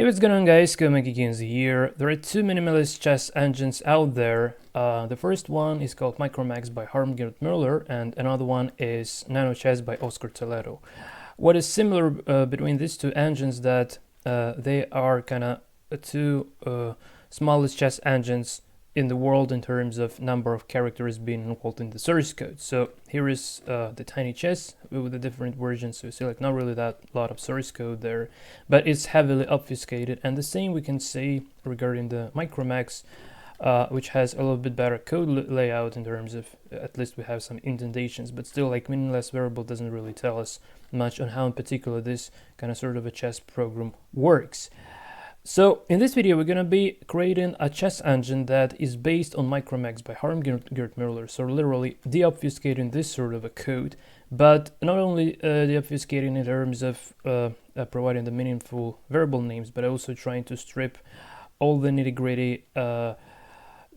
Hey, what's going on, guys? Kenzie here. There are two minimalist chess engines out there. The first one is called Micromax by Harm Geert Muller, and another one is Nano Chess by Oscar Toledo. What is similar between these two engines that they are kind of two smallest chess engines in the world in terms of number of characters being involved in the source code. So here is the tiny chess with the different versions. So you see, like, not really that lot of source code there, but it's heavily obfuscated. And the same we can say regarding the Micromax, which has a little bit better code layout in terms of, at least we have some indentations, but still, like, meaningless variable doesn't really tell us much on how in particular this kind of sort of a chess program works. So in this video, we're going to be creating a chess engine that is based on Micromax by Harm Geert Muller. So literally deobfuscating this sort of a code, but not only deobfuscating in terms of providing the meaningful variable names, but also trying to strip all the nitty-gritty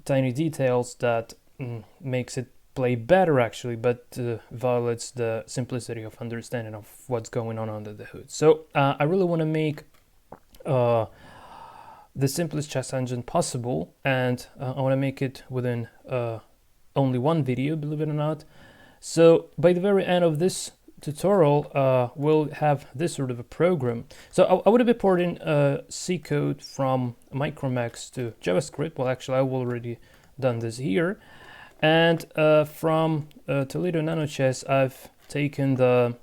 tiny details that makes it play better actually, but violates the simplicity of understanding of what's going on under the hood. So I really want to make the simplest chess engine possible, and I want to make it within only one video, believe it or not. So by the very end of this tutorial, we'll have this sort of a program. So I would be porting C code from Micromax to JavaScript. Well, actually, I've already done this here. And from Toledo Nano Chess, I've taken the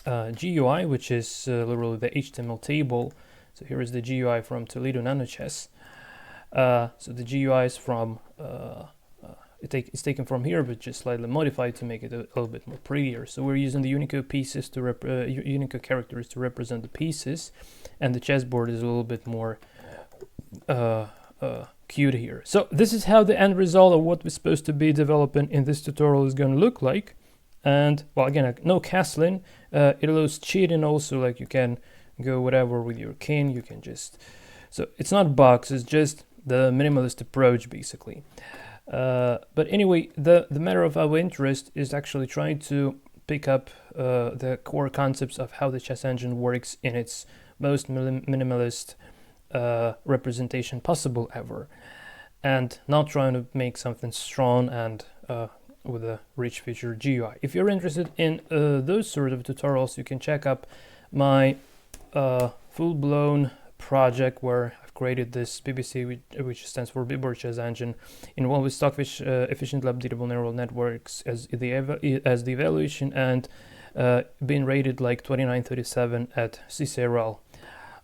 GUI, which is literally the HTML table. So here is the GUI from Toledo Nano Chess. So the GUI is from, it's taken from here, but just slightly modified to make it a little bit more prettier. So we're using the Unicode pieces to Unicode characters to represent the pieces, and the chessboard is a little bit more cute here. So this is how the end result of what we're supposed to be developing in this tutorial is going to look like. And well, again, no castling. It allows cheating also, like you can go whatever with your king, you can just, so it's not box, it's just the minimalist approach basically. But anyway, the matter of our interest is actually trying to pick up the core concepts of how the chess engine works in its most minimalist representation possible ever, and not trying to make something strong and with a rich feature GUI. If you're interested in those sort of tutorials, you can check up my full-blown project where I've created this PBC, which stands for Big Board Chess Engine, involved with Stockfish efficiently updatable neural networks as the evaluation, and being rated like 2937 at CCRL.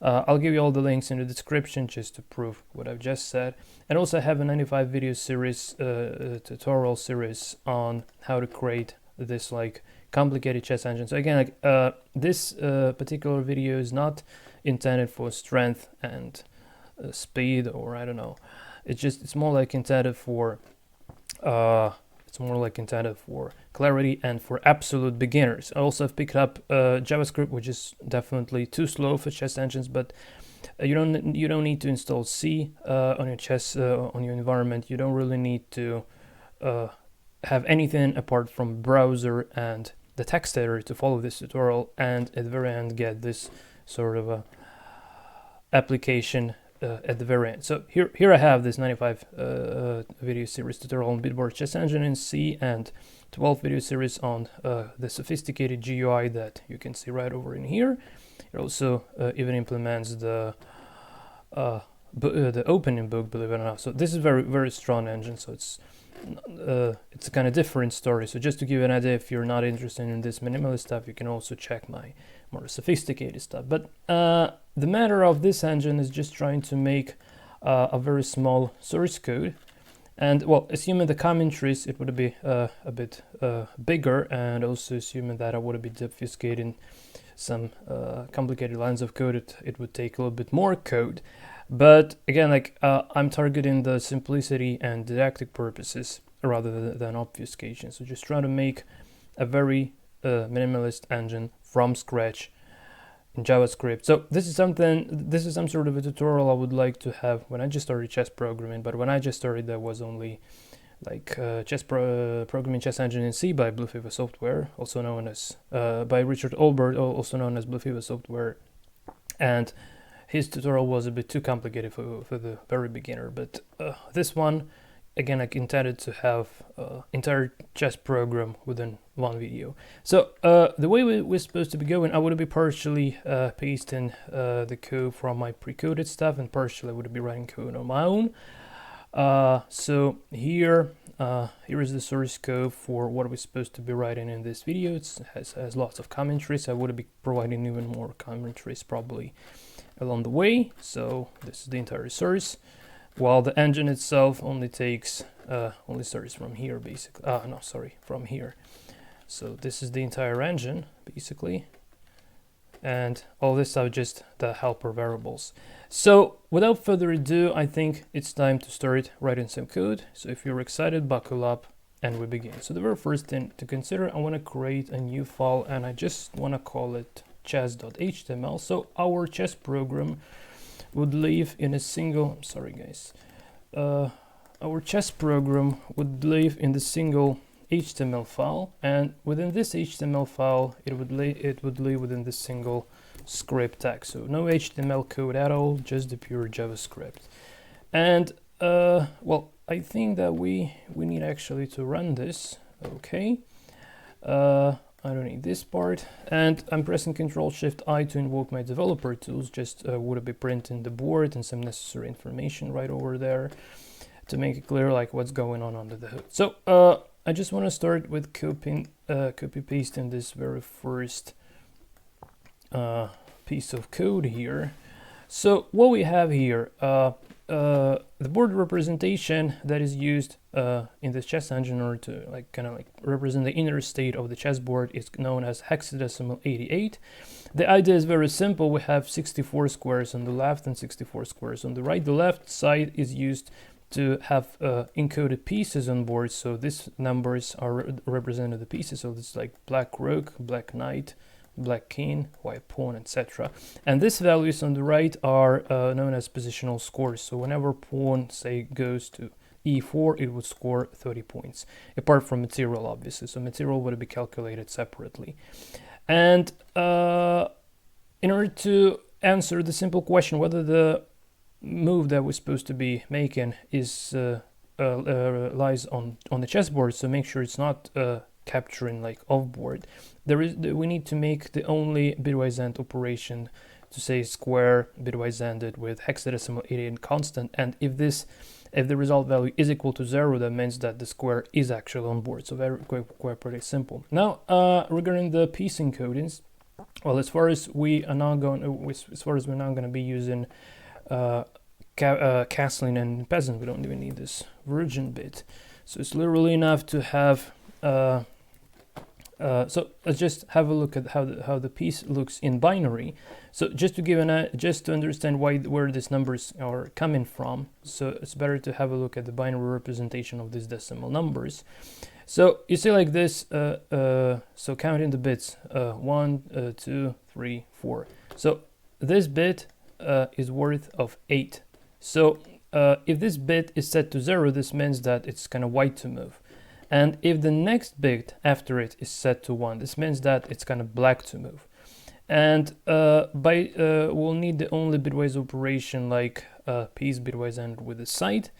I'll give you all the links in the description just to prove what I've just said. And also I have a 95 video series, tutorial series on how to create this like complicated chess engine. So again, like this particular video is not intended for strength and speed, or I don't know. It's more like intended for clarity and for absolute beginners. I also have picked up JavaScript, which is definitely too slow for chess engines, but you don't need to install C on your chess on your environment. You don't really need to have anything apart from browser and the text editor to follow this tutorial, and at the very end get this sort of a application at the very end. So here I have this 95 video series tutorial on Big Board Chess Engine in C, and 12 video series on the sophisticated GUI that you can see right over in here. It also even implements the opening book, believe it or not. So this is very strong engine. So it's a kind of different story. So just to give you an idea, if you're not interested in this minimalist stuff, you can also check my more sophisticated stuff. But the matter of this engine is just trying to make a very small source code. And well, assuming the commentaries, it would be a bit bigger, and also assuming that I would be obfuscating some complicated lines of code, it would take a little bit more code. But again, like I'm targeting the simplicity and didactic purposes rather than obfuscation. So just trying to make a very minimalist engine from scratch in JavaScript. So this is some sort of a tutorial I would like to have when I just started chess programming. But when I just started, there was only like programming chess engine in C by Blue Fever Software, also known as by Richard Olbert, also known as Blue Fever Software, and his tutorial was a bit too complicated for the very beginner, but this one, again, I intended to have entire chess program within one video. So the way we're supposed to be going, I would be partially pasting the code from my pre-coded stuff, and partially I would be writing code on my own. So here is the source code for what we're supposed to be writing in this video. It has lots of commentaries. I would be providing even more commentaries probably along the way. So this is the entire source, while the engine itself only takes only starts from here basically. No, sorry, from here. So this is the entire engine basically, and all this stuff just the helper variables. So without further ado, I think it's time to start writing some code. So if you're excited, buckle up and we begin. So the very first thing to consider, I want to create a new file, and I just want to call it chess.html. So our chess program would live in a single, I'm sorry guys, our chess program would live in the single HTML file, and within this HTML file it would live within the single script tag. So no HTML code at all, just the pure JavaScript. And well, I think that we need actually to run this. Okay, I don't need this part, and I'm pressing Ctrl+Shift+I to invoke my developer tools. Just would be printing the board and some necessary information right over there to make it clear like what's going on under the hood. So I just want to start with copy pasting this very first piece of code here. So what we have here, the board representation that is used in this chess engine in order to kind of represent the inner state of the chessboard is known as hexadecimal 88. The idea is very simple. We have 64 squares on the left and 64 squares on the right. The left side is used to have encoded pieces on board. So these numbers are represented the pieces. So this is like black rook, black knight, black king, white pawn, etc. And these values on the right are known as positional scores. So whenever pawn, say, goes to e4, it would score 30 points, apart from material, obviously. So material would be calculated separately. And in order to answer the simple question whether the move that we're supposed to be making is lies on the chessboard, so make sure it's not capturing like off board, we need to make the only bitwise AND operation to say square bitwise ANDed with hexadecimal 88 constant, and if the result value is equal to 0, that means that the square is actually on board. So very quite pretty simple. Now regarding the piece encodings, well, as far as we're now going to be using castling and peasant, we don't even need this virgin bit. So it's literally enough to have so let's just have a look at how the piece looks in binary. So just to give just to understand where these numbers are coming from, so it's better to have a look at the binary representation of these decimal numbers. So you see like this, so counting the bits, 1, 2, 3, 4. So this bit is worth of 8. So if this bit is set to 0, this means that it's kind of white to move. And if the next bit after it is set to 1, this means that it's kind of black to move. And we'll need the only bitwise operation like piece bitwise AND with the side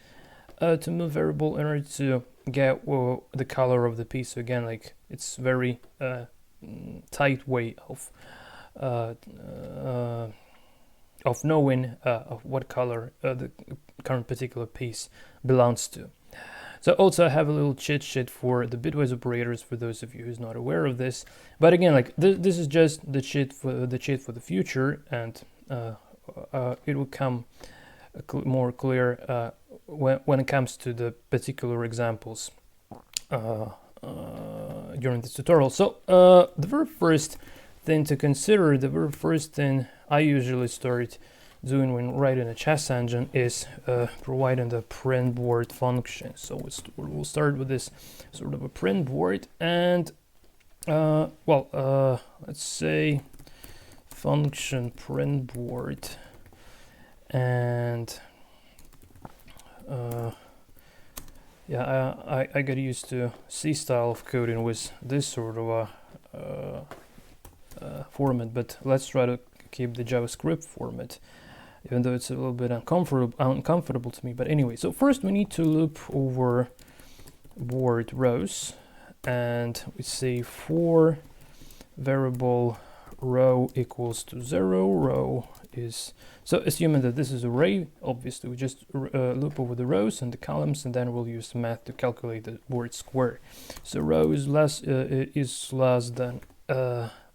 to move variable in order to get the color of the piece. So again, like it's very tight way of knowing of what color the current particular piece belongs to. So also I have a little cheat sheet for the bitwise operators for those of you who's not aware of this. But again, like this is just the cheat for the future, and it will come more clear when it comes to the particular examples during this tutorial. So the very first thing to consider, the very first thing I usually start doing when writing a chess engine is providing the print board function. So we'll start with this sort of a print board, and let's say function print board, and I got used to C style of coding with this sort of a format, but let's try to keep the JavaScript format. even though it's a little bit uncomfortable to me. But anyway, so first we need to loop over board rows, and we say for variable row equals to 0. Row is, so assuming that this is an array, obviously we just loop over the rows and the columns, and then we'll use math to calculate the board square. So row is less than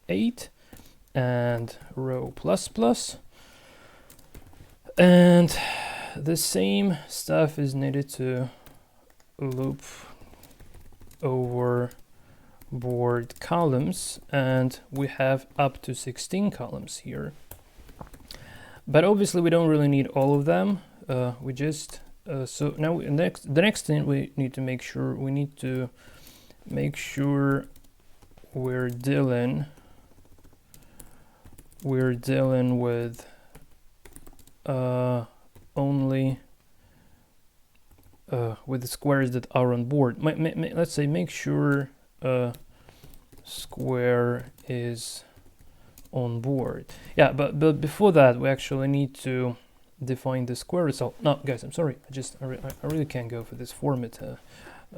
8, and row plus plus, and the same stuff is needed to loop over board columns, and we have up to 16 columns here, but obviously we don't really need all of them. We just so now the next thing we need to make sure we're dealing with only with the squares that are on board. Let's say make sure square is on board. Yeah, but before that we actually need to define the square itself. No, guys, I'm sorry. I really can't go for this format.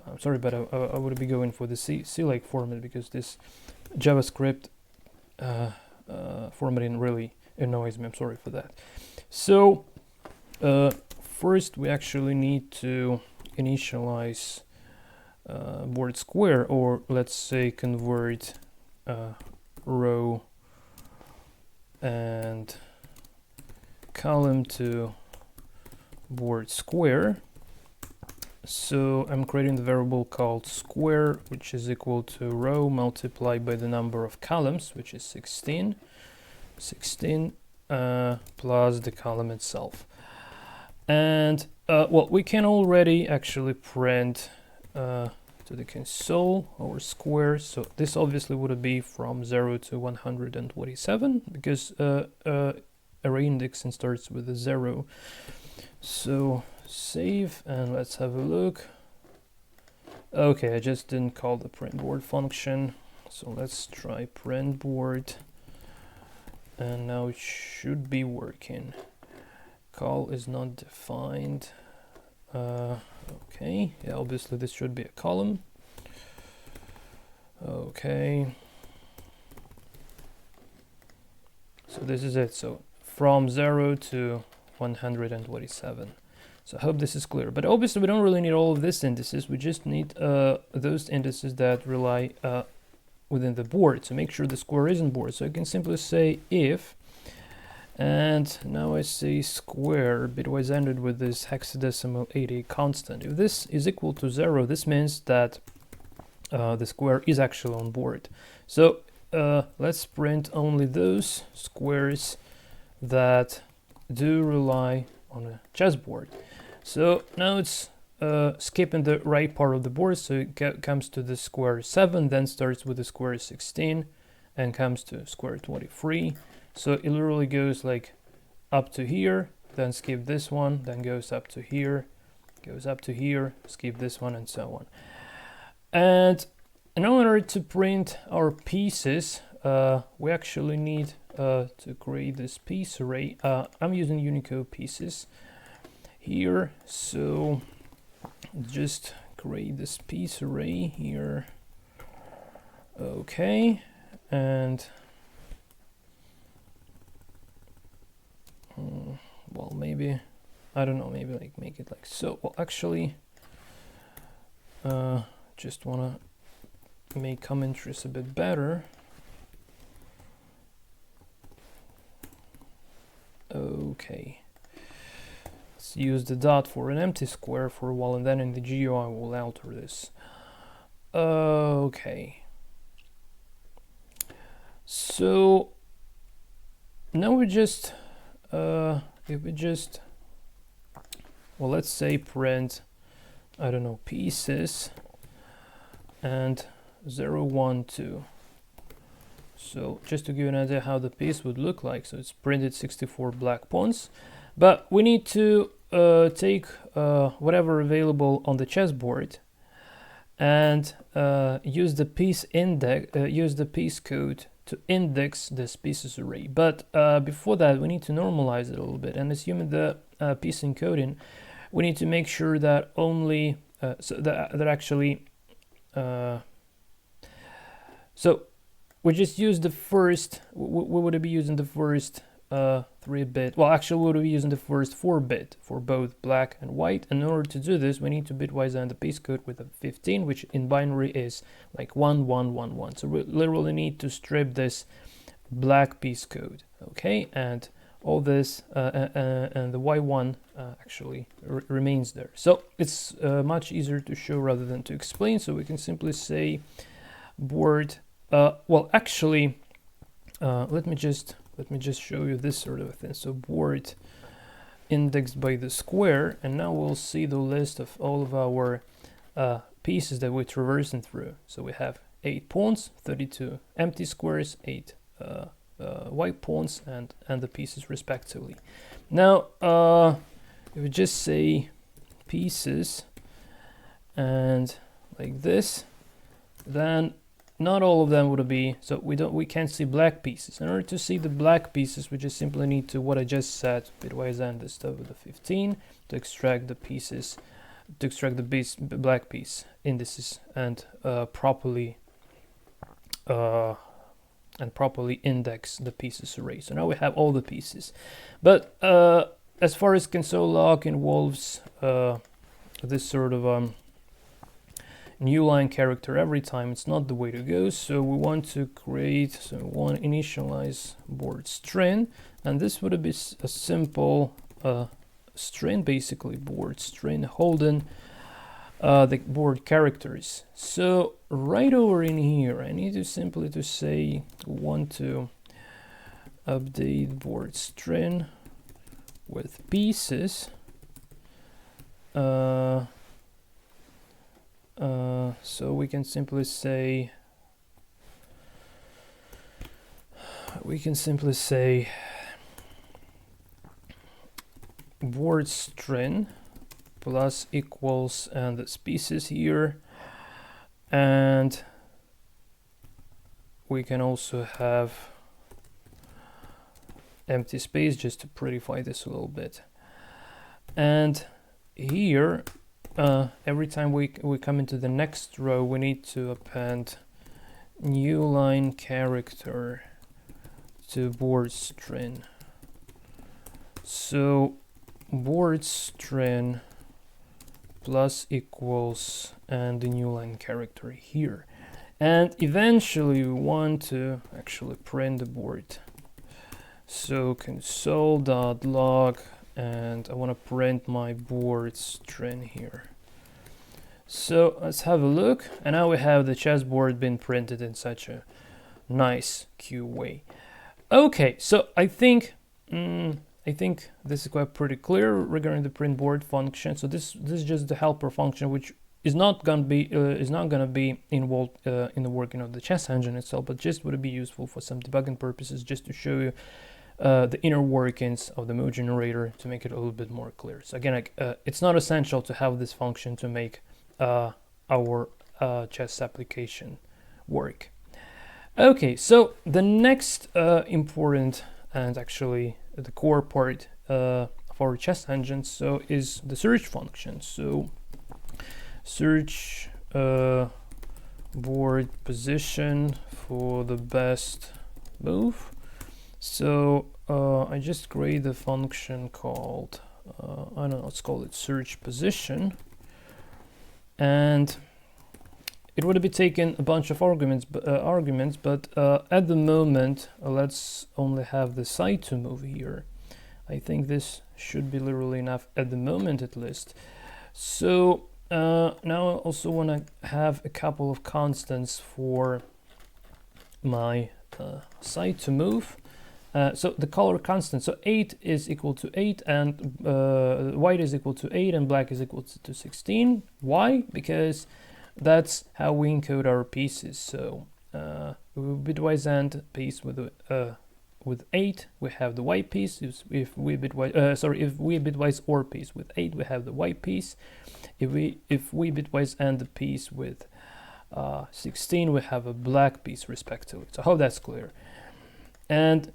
I'm sorry, but I would be going for the C-like format, because this JavaScript formatting really annoys me. I'm sorry for that. So first we actually need to initialize board square, or let's say convert row and column to board square. So I'm creating the variable called square, which is equal to row multiplied by the number of columns, which is 16 plus the column itself. And well, we can already actually print to the console our square. So this obviously would be from 0 to 127, because array indexing starts with a 0. So save, and let's have a look. Okay, I just didn't call the print board function, so let's try print board, and now it should be working. Call is not defined. Okay, yeah, obviously this should be a column. Okay, so this is it. So from 0 to 127. So I hope this is clear. But obviously we don't really need all of this indices. We just need those indices that rely within the board to make sure the square is on board. So I can simply say if, and now I say square bitwise ended with this hexadecimal 80 constant. If this is equal to 0, this means that the square is actually on board. So let's print only those squares that do rely on a chessboard. So now it's skipping the right part of the board, so it comes to the square 7, then starts with the square 16 and comes to square 23. So it literally goes like up to here, then skip this one, then goes up to here, skip this one, and so on. And in order to print our pieces, we actually need to create this piece array. I'm using Unicode pieces here, so just create this piece array here. Okay, and well, maybe, I don't know, maybe like make it like so. Well, actually, just wanna make commentaries a bit better. Okay, let's use the dot for an empty square for a while, and then in the GUI we'll alter this. Okay, so now we just if we just, well, let's say print, I don't know, pieces and 0, 1, 2. So just to give you an idea how the piece would look like, so it's printed 64 black pawns, but we need to take whatever available on the chessboard and use the piece index, use the piece code to index this pieces array. But before that, we need to normalize it a little bit, and assuming the piece encoding, we need to make sure that only so that actually so we just use the first, we would be using the first 3-bit, well actually we would be using the first 4-bit for both black and white, and in order to do this we need to bitwise end the piece code with a 15, which in binary is like 1 1 1 1. So we literally need to strip this black piece code, okay, and all this and the y1 actually remains there. So it's much easier to show rather than to explain, so we can simply say board, well actually let me just show you this sort of a thing. So board indexed by the square, and now we'll see the list of all of our pieces that we're traversing through. So we have 8 pawns, 32 empty squares, 8 white pawns, and the pieces respectively. Now if we just say pieces and like this, then not all of them would be, so we can't see black pieces. In order to see the black pieces, we just simply need to, what I just said, bitwise end the stuff with the 15 to extract the pieces, to extract the black piece indices, and properly index the pieces array. So now we have all the pieces. But as far as console log involves this sort of new line character every time, it's not the way to go. So we want to create, so we want to initialize board string, and this would be a simple string, basically board string holding the board characters. So right over in here, I need to simply to say we want to update board string with pieces. So we can simply say board string plus equals and the pieces here, and we can also have empty space just to prettify this a little bit. And here every time we come into the next row, we need to append new line character to board string. So board string plus equals and the new line character here. And eventually we want to actually print the board. So console.log, and I want to print my board string here. So let's have a look, and now we have the chessboard being printed in such a nice Q way. Okay, so I think this is quite pretty clear regarding the print board function. So this is just the helper function, which is not gonna be involved in the working of the chess engine itself, but just would be useful for some debugging purposes, just to show you the inner workings of the mode generator to make it a little bit more clear. So again, it's not essential to have this function to make our chess application work. Okay, so the next important and actually the core part of our chess engine is the search function. So search board position for the best move. So I just create a function called I don't know, let's call it search position, and it would be taking a bunch of arguments, but at the moment let's only have the side to move here. I think this should be literally enough at the moment, at least. So now I also want to have a couple of constants for my side to move. So the color constant, so 8 is equal to 8, and white is equal to 8, and black is equal to 16. Why? Because that's how we encode our pieces. So we bitwise end piece with 8, we have the white piece. If we bitwise OR piece with 8, we have the white piece. If we bitwise end the piece with 16 we have a black piece respectively. So I hope that's clear. And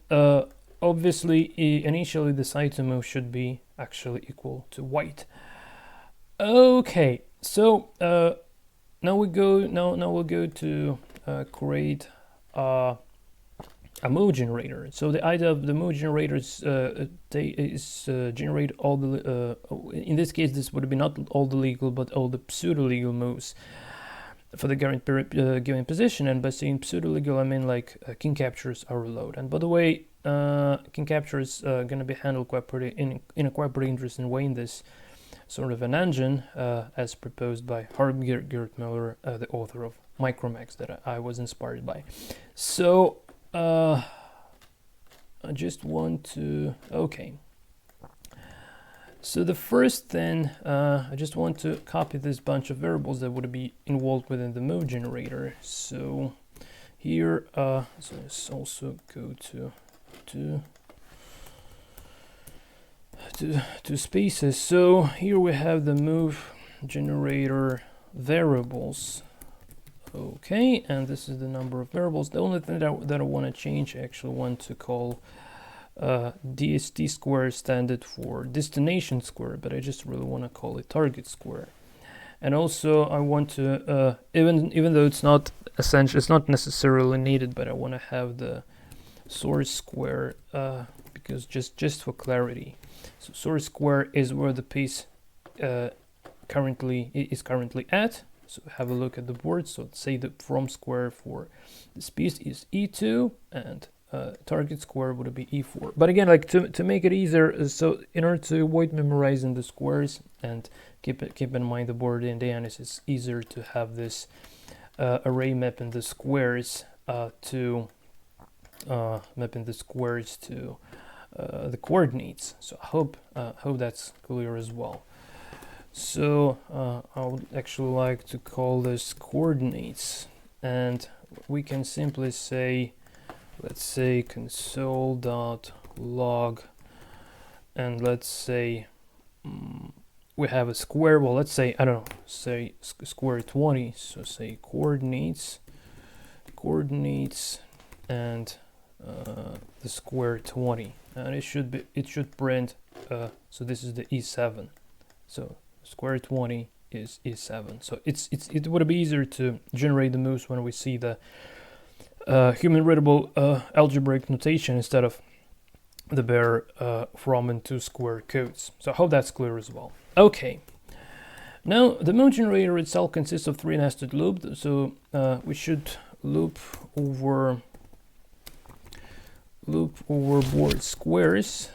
obviously initially the item should be actually equal to white. Okay, so now we'll go to create a move generator. So the idea of the move generator is generate all the in this case this would be not all the legal but all the pseudo legal moves for the given position. And by saying pseudo legal I mean like king captures are reload. And by the way, king capture is going to be handled quite pretty in a quite pretty interesting way in this sort of an engine as proposed by Harm Geert Muller, the author of Micromax, that I was inspired by. So I just want to, okay. So the first thing, I just want to copy this bunch of variables that would be involved within the move generator. So here, so let's also go to spaces. So here we have the move generator variables. Okay, and this is the number of variables. The only thing that I want to change, I actually want to call DST square standard for destination square, but I just really want to call it target square. And also I want to even though it's not essential, it's not necessarily needed, but I want to have the source square because just for clarity. So source square is where the piece currently at. So have a look at the board. So let's say the from square for this piece is E2 and target square would be E4. But again, like to make it easier, so in order to avoid memorizing the squares and keep in mind the board in the end, it's easier to have this array mapping the squares to the coordinates. So I hope that's clear as well. So I would actually like to call this coordinates, and we can simply say, let's say console.log, and let's say we have a square. Well, let's say, I don't know, say square 20. So say coordinates and the square 20, and it should print. So this is the E7. So square 20 is E7. So it would be easier to generate the moves when we see the human readable algebraic notation instead of the bare from and to square codes. So I hope that's clear as well. Okay. Now the move generator itself consists of 3 nested loops. So we should loop over board squares.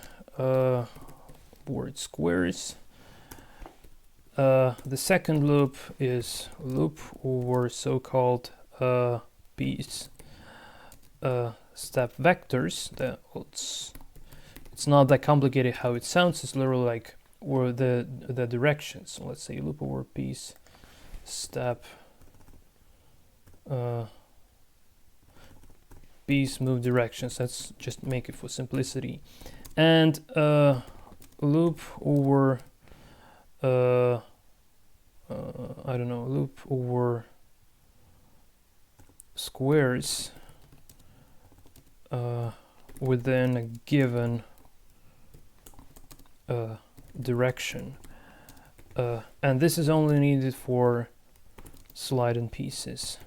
The second loop is loop over so-called piece step vectors. It's not that complicated how it sounds. It's literally like or the directions. So let's say loop over piece step piece move directions. Let's just make it for simplicity. And loop over I don't know, loop over squares within a given direction, and this is only needed for sliding pieces.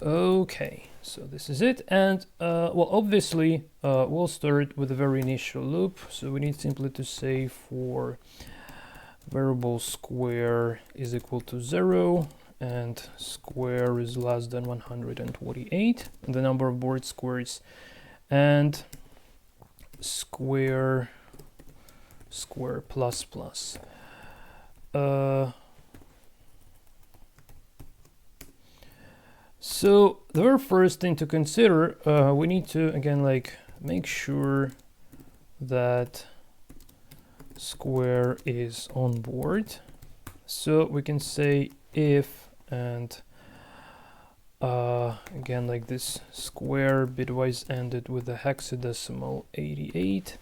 Okay, so this is it, and well, obviously we'll start with a very initial loop. So we need simply to say for variable square is equal to 0 and square is less than 128, the number of board squares, and square plus plus. So the very first thing to consider, we need to again like make sure that square is on board. So we can say if and again like this square bitwise ended with a hexadecimal 88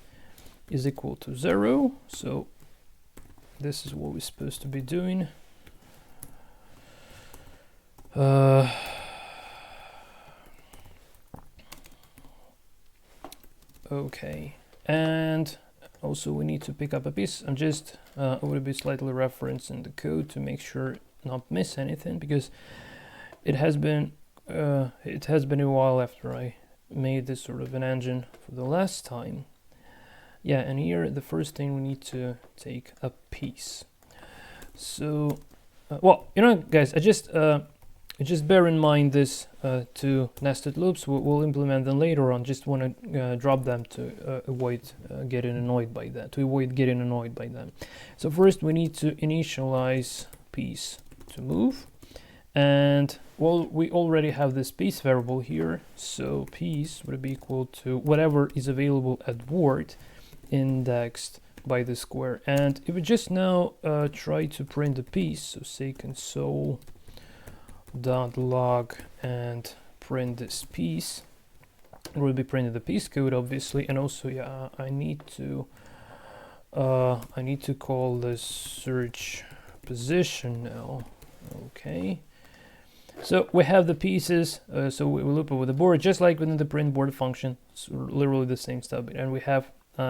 is equal to 0. So this is what we're supposed to be doing. Okay, and also we need to pick up a piece. I'm just a little bit slightly referencing the code to make sure not miss anything, because it has been a while after I made this sort of an engine for the last time. Yeah, and here the first thing we need to take a piece. So, well, you know, guys, I just bear in mind this two nested loops. We'll implement them later on. Just want to drop them to avoid getting annoyed by that. So first we need to initialize piece to move, and well, we already have this piece variable here. So piece would be equal to whatever is available at word indexed by the square. And if we just now try to print the piece, so say console.log and print this piece, it will be printed the piece code, obviously. And also, yeah, I need to call this search position now. Okay, so we have the pieces, so we loop over the board just like within the print board function. It's literally the same stuff, and we have we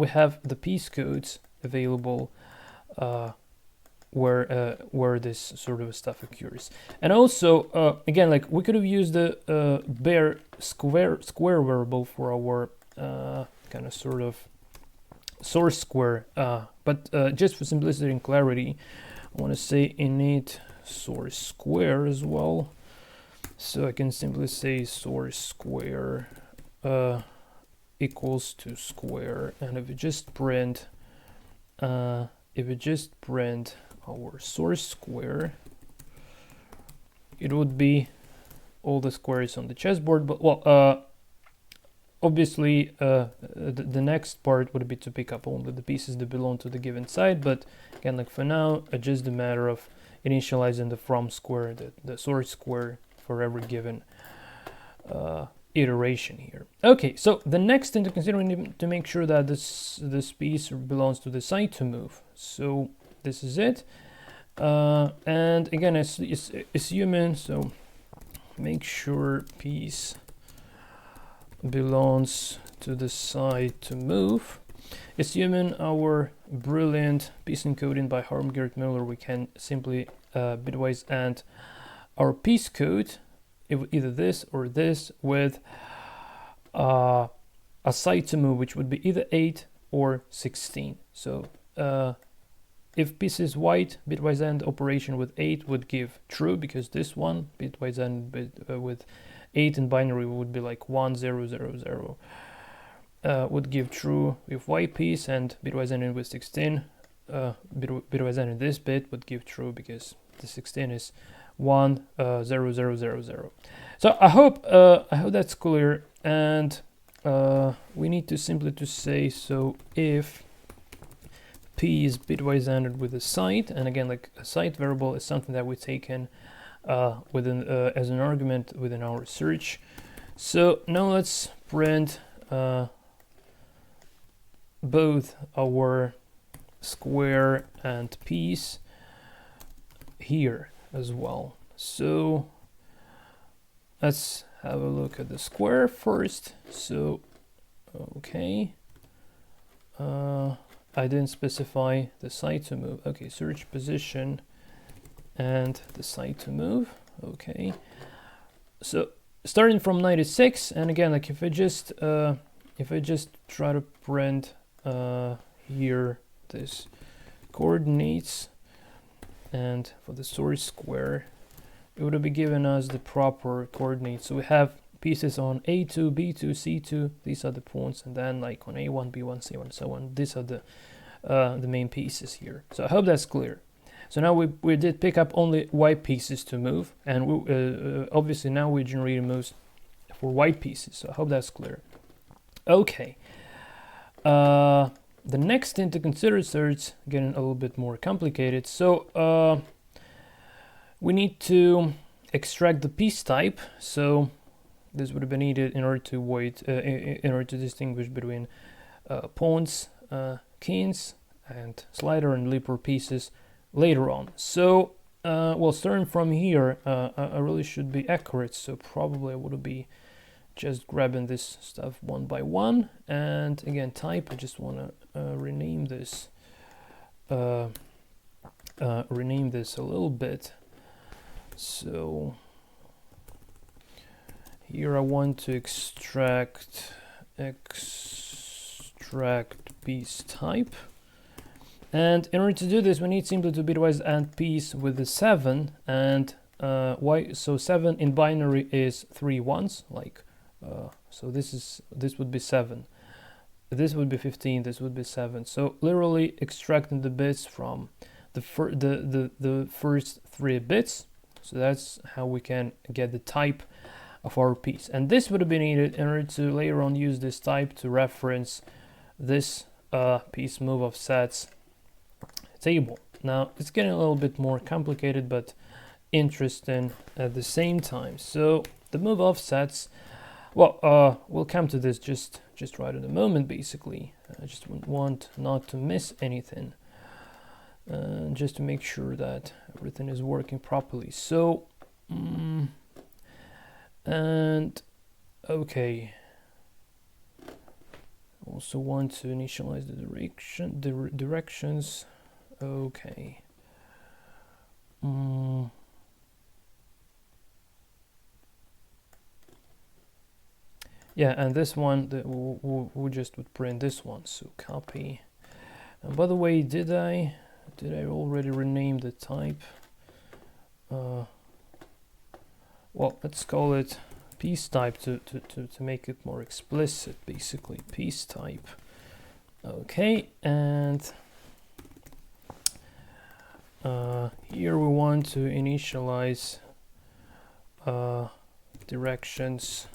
have the piece codes available where this sort of stuff occurs. And also, again, like we could have used the bare square variable for our kind of sort of source square, but just for simplicity and clarity, I want to say init source square as well. So I can simply say source square equals to square, and if we just print our source square, it would be all the squares on the chessboard. But well, obviously the next part would be to pick up only the pieces that belong to the given side. But again, like for now, it's just a matter of initializing the from square, the source square for every given iteration here. Okay, so the next thing to consider, we need to make sure that this piece belongs to the side to move. So this is it, and again, it's assuming, so make sure piece belongs to the side to move. Assuming our brilliant piece encoding by Harm Geert Muller, we can simply bitwise and our piece code, either this or this, with a side to move, which would be either 8 or 16. So if piece is white, bitwise AND operation with 8 would give true, because this one, bitwise AND with 8 in binary, would be like 1 0 0 0, would give true if white piece, and bitwise AND with 16, bitwise AND in this bit would give true, because the 16 is 1 0 0 0 0. So I hope that's clear, and we need to simply to say, so if p is bitwise ANDed with a site, and again, like a site variable is something that we take in within as an argument within our search. So now let's print both our square and piece here as well. So let's have a look at the square first. So okay, I didn't specify the side to move. Okay, search position and the side to move. Okay, so starting from 96, and again, like if I just try to print here this coordinates, and for the source square, it would be given us the proper coordinates. So we have pieces on A2, B2, C2, these are the points, and then like on A1, B1, C1, so on. These are the main pieces here. So I hope that's clear. So now we did pick up only white pieces to move, and we, obviously now we generate moves for white pieces. So I hope that's clear. Okay. The next thing to consider starts getting a little bit more complicated. So we need to extract the piece type. So this would have been needed in order to avoid, in order to distinguish between pawns, kings, and slider and leaper pieces later on. So well, starting from here, I really should be accurate, so probably I would be just grabbing this stuff one by one. And again, type, I just want to rename this a little bit. So here I want to extract piece type. And in order to do this, we need simply to bitwise AND piece with the 7. And why? So 7 in binary is 3 ones. Like so, this would be 7. This would be 15. This would be 7. So literally extracting the bits from the first 3 bits. So that's how we can get the type of our piece. And this would have been needed in order to later on use this type to reference this piece move offsets table. Now it's getting a little bit more complicated but interesting at the same time. So the move offsets, well, we'll come to this just right in a moment. Basically, I just want not to miss anything, just to make sure that everything is working properly. So and okay, also want to initialize the directions. Okay. Yeah, and this one we just would print this one. So copy. And by the way, did I already rename the type? Well, let's call it piece type to make it more explicit. Basically, piece type. Okay, and here we want to initialize directions.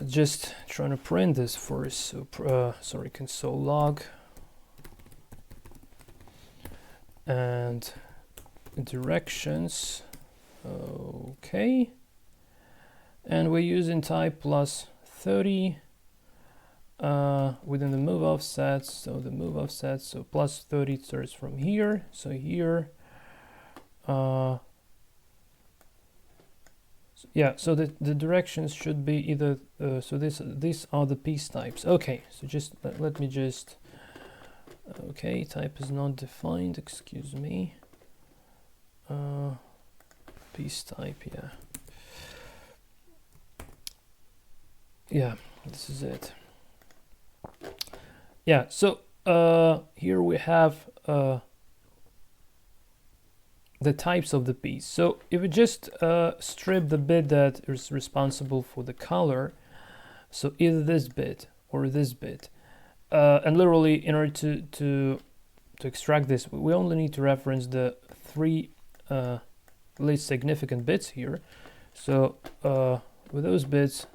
Just trying to print this first. So sorry, console log and directions. Okay, and we're using type plus 30 within the move offsets. So the move offsets, so plus 30 starts from here. So here, yeah, so the directions should be either so these are the piece types. Okay, so just let me just, okay, type is not defined, excuse me. Piece type, yeah, this is it. Yeah, so here we have the types of the piece. So if we just strip the bit that is responsible for the color, so either this bit or this bit, and literally in order to extract this, we only need to reference the 3 least significant bits here. So with those bits,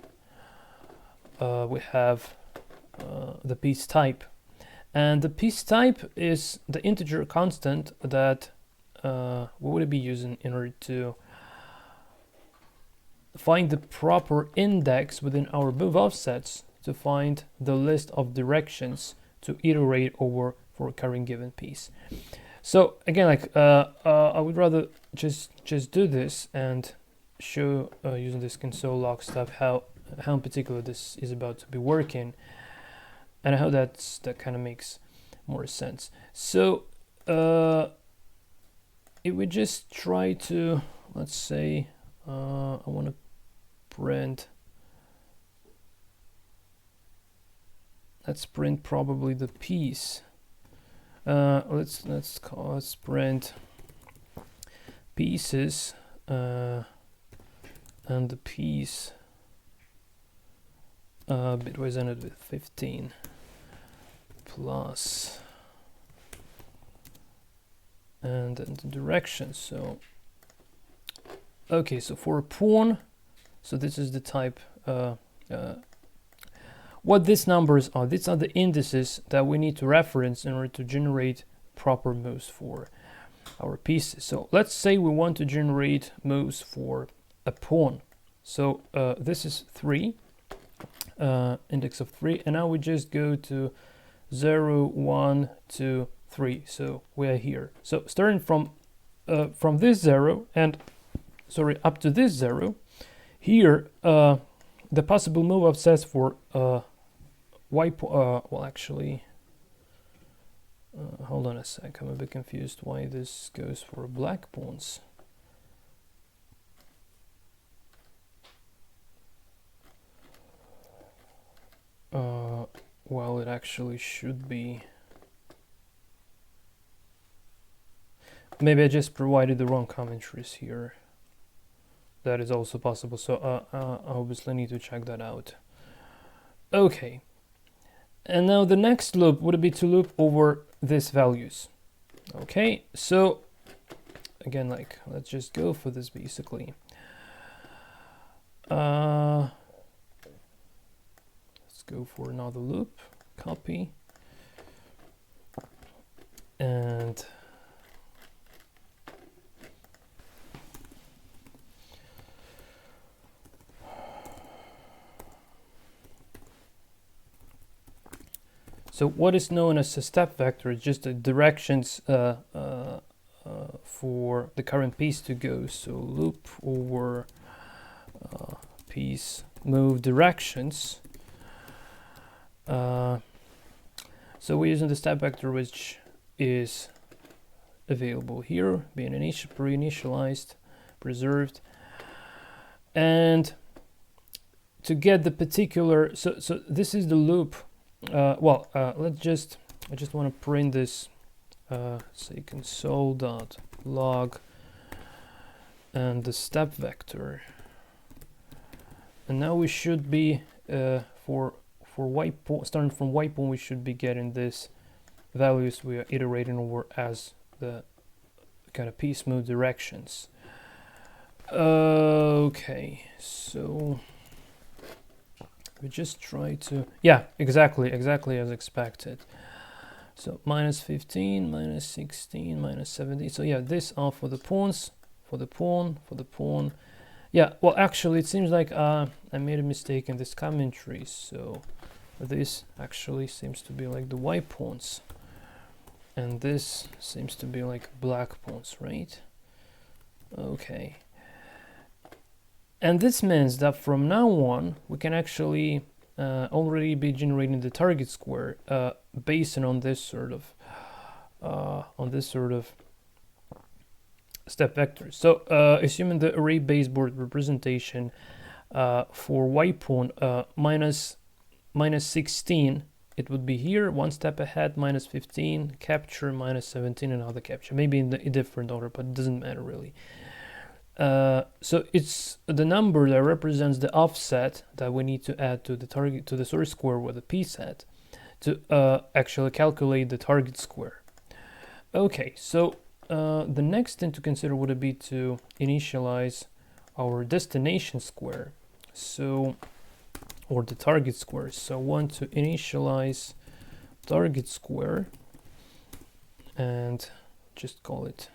we have the piece type, and the piece type is the integer constant that we would be using in order to find the proper index within our move offsets to find the list of directions to iterate over for a current given piece. So again, like I would rather just do this and show using this console log stuff how in particular this is about to be working, and how that kind of makes more sense. So if we just try to, let's say I want to print, let's print probably the piece. Let's print pieces and the piece bitwise ended with 15 plus and then the direction. So okay, so for a pawn, so this is the type. What these numbers are, these are the indices that we need to reference in order to generate proper moves for our pieces. So let's say we want to generate moves for a pawn. So this is 3, index of 3, and now we just go to 0, 1, 2, 3. So we are here. So starting from this 0 and up to this 0, here the possible move offsets for well, actually, hold on a sec. I'm a bit confused why this goes for black pawns. Well, it actually should be. Maybe I just provided the wrong commentaries here. That is also possible. So I obviously need to check that out. Okay. And now the next loop would be to loop over these values. Okay. So again, like, let's just go for this basically. Let's go for another loop, copy, and so what is known as a step vector is just the directions for the current piece to go. So loop over piece move directions. So we're using the step vector which is available here, being pre-initialized, preserved, and to get the particular. So this is the loop. I just want to print this. Say console.log and the step vector, and now we should be for starting from white point, we should be getting this values we are iterating over as the kind of piece move directions. Okay, so we just try to, yeah, exactly as expected. So minus 15, minus 16, minus 17. So yeah, this are for the pawns, for the pawn. Yeah, well, actually, it seems like I made a mistake in this commentary. So this actually seems to be like the white pawns, and this seems to be like black pawns, right? Okay. And this means that from now on, we can actually already be generating the target square based on this sort of step vectors. So assuming the array baseboard representation for white pawn minus 16, it would be here, one step ahead, minus 15, capture, minus 17, another capture. Maybe in a different order, but it doesn't matter really. So it's the number that represents the offset that we need to add to the target, to the source square with a p set, to actually calculate the target square. Okay, so the next thing to consider would be to initialize our destination square, so, or the target square. So I want to initialize target square and just call it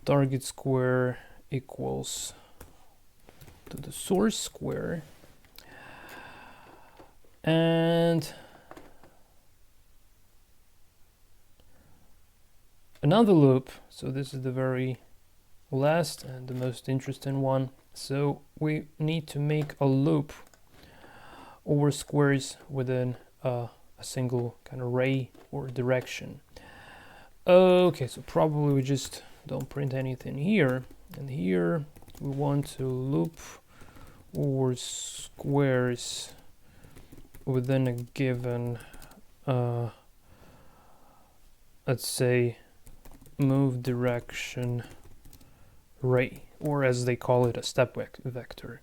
target square equals to the source square, and another loop. So this is the very last and the most interesting one. So we need to make a loop over squares within a single kind of array or direction. Okay, so probably we just don't print anything here, and here we want to loop over squares within a given let's say move direction array, or as they call it, a step vector.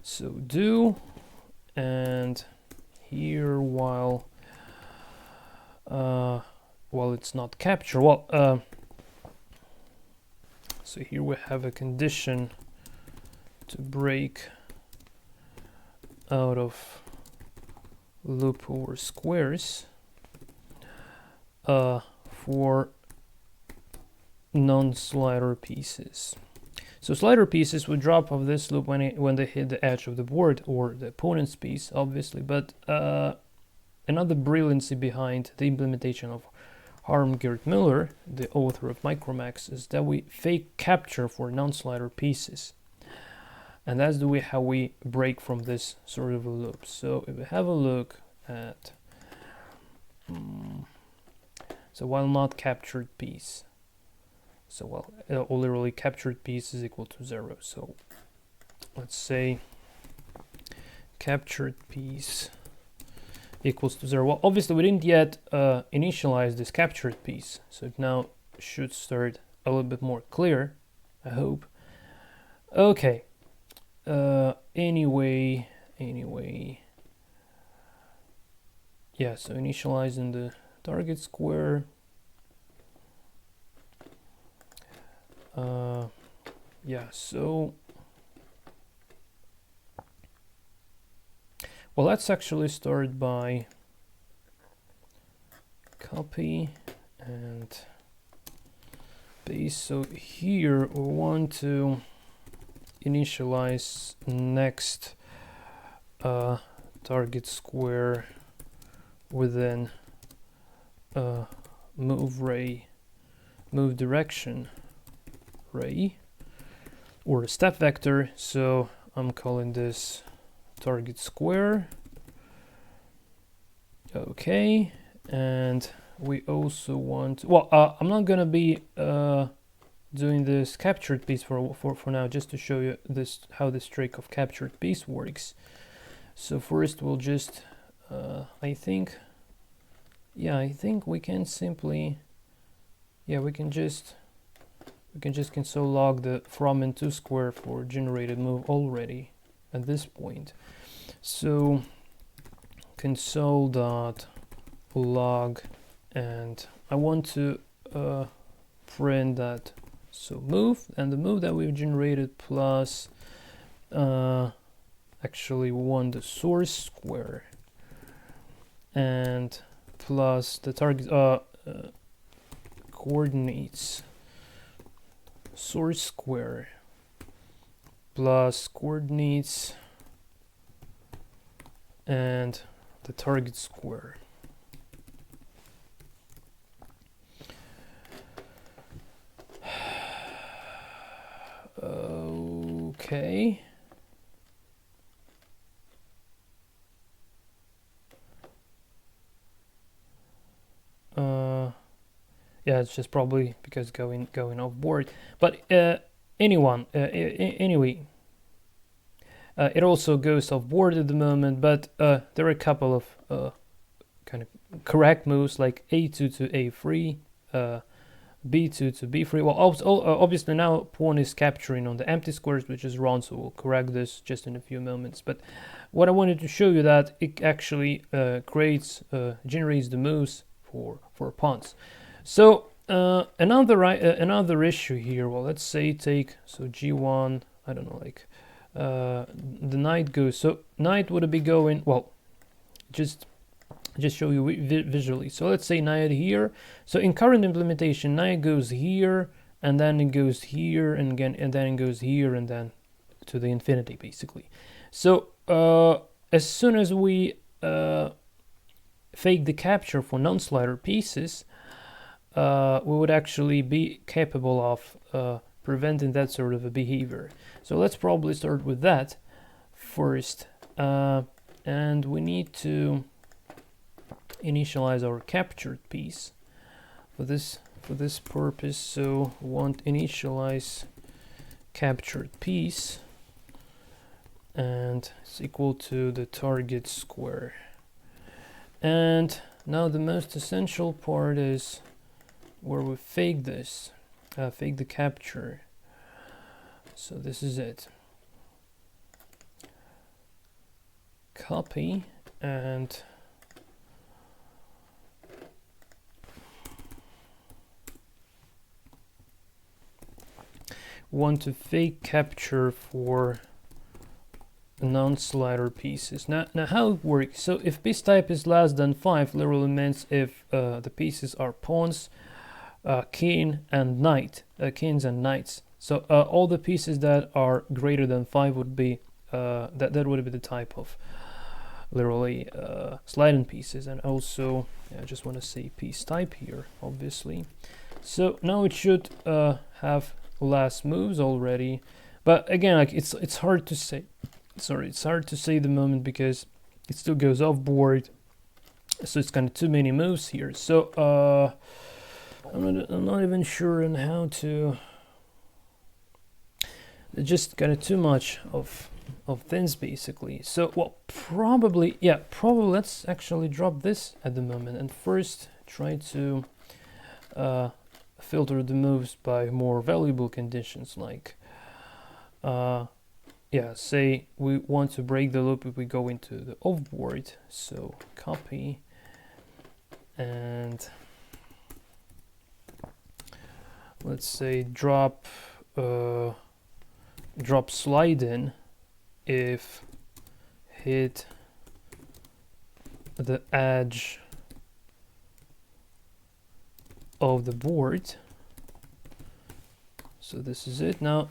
So do, and here while it's not capture, so here we have a condition to break out of loop over squares for non-slider pieces. So slider pieces would drop off this loop when they hit the edge of the board or the opponent's piece, obviously. But another brilliancy behind the implementation of Harm Geert Muller, the author of Micromax, is that we fake capture for non-slider pieces. And that's the way how we break from this sort of a loop. So if we have a look at, so while not captured piece, so well, literally captured piece is equal to 0. So let's say captured piece equals to 0. Well, obviously we didn't yet initialize this captured piece, so it now should start a little bit more clear, I hope. Okay. Anyway, yeah, so initializing the target square. Yeah, so well, let's actually start by copy and paste. So here we want to initialize next target square within move direction ray, or a step vector. So I'm calling this target square. Okay, and we also want, well, I'm not gonna be doing this captured piece for now, just to show you this, how this trick of captured piece works. So first we'll just I think we can simply, yeah, we can just console log the from and to square for generated move already at this point. So console dot log, and I want to print that, so move, and the move that we've generated plus actually we want the source square, and plus the target coordinates source square plus coordinates and the target square. Okay. Yeah, it's just probably because going off board. But anyway, it also goes off board at the moment. But there are a couple of kind of correct moves, like A2 to A3, B2 to B3. Well, obviously now pawn is capturing on the empty squares, which is wrong, so we'll correct this just in a few moments. But what I wanted to show you, that it actually generates the moves for pawns. So another issue here. Well, let's say take, so G1, I don't know, like the knight goes. So knight would be going, well, just show you visually. So let's say knight here. So in current implementation, knight goes here, and then it goes here, and again, and then it goes here, and then to the infinity, basically. So as soon as we fake the capture for non-slider pieces, we would actually be capable of preventing that sort of a behavior. So let's probably start with that first, and we need to initialize our captured piece for this purpose. So we want initialize captured piece, and it's equal to the target square. And now the most essential part is where we fake this, fake the capture. So this is it. Copy, and want to fake capture for non-slider pieces. Now how it works, so if piece type is less than 5, literally means if the pieces are pawns, king and knight, kings and knights. So all the pieces that are greater than 5 would be that would be the type of literally sliding pieces. And also I just want to say piece type here, obviously. So now it should have less moves already, but again, like it's hard to say. Sorry, it's hard to say the moment because it still goes off board, so it's kind of too many moves here. So I'm not even sure on how to. It's just kind of too much of things basically. So well, probably let's actually drop this at the moment and first try to filter the moves by more valuable conditions, like say we want to break the loop if we go into the offboard. So copy and let's say drop slide in if hit the edge of the board. So this is it. Now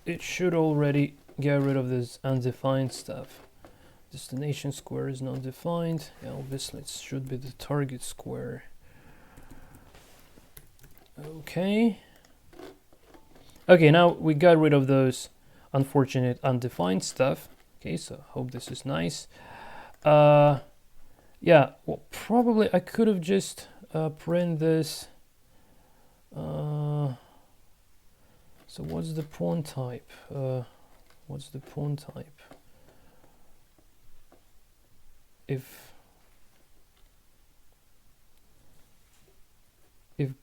it should already get rid of this undefined stuff. Destination square is not defined. Yeah, obviously it should be the target square. Okay, now we got rid of those unfortunate undefined stuff. Okay, so hope this is nice. Well, probably I could have just print this. So what's the pawn type? If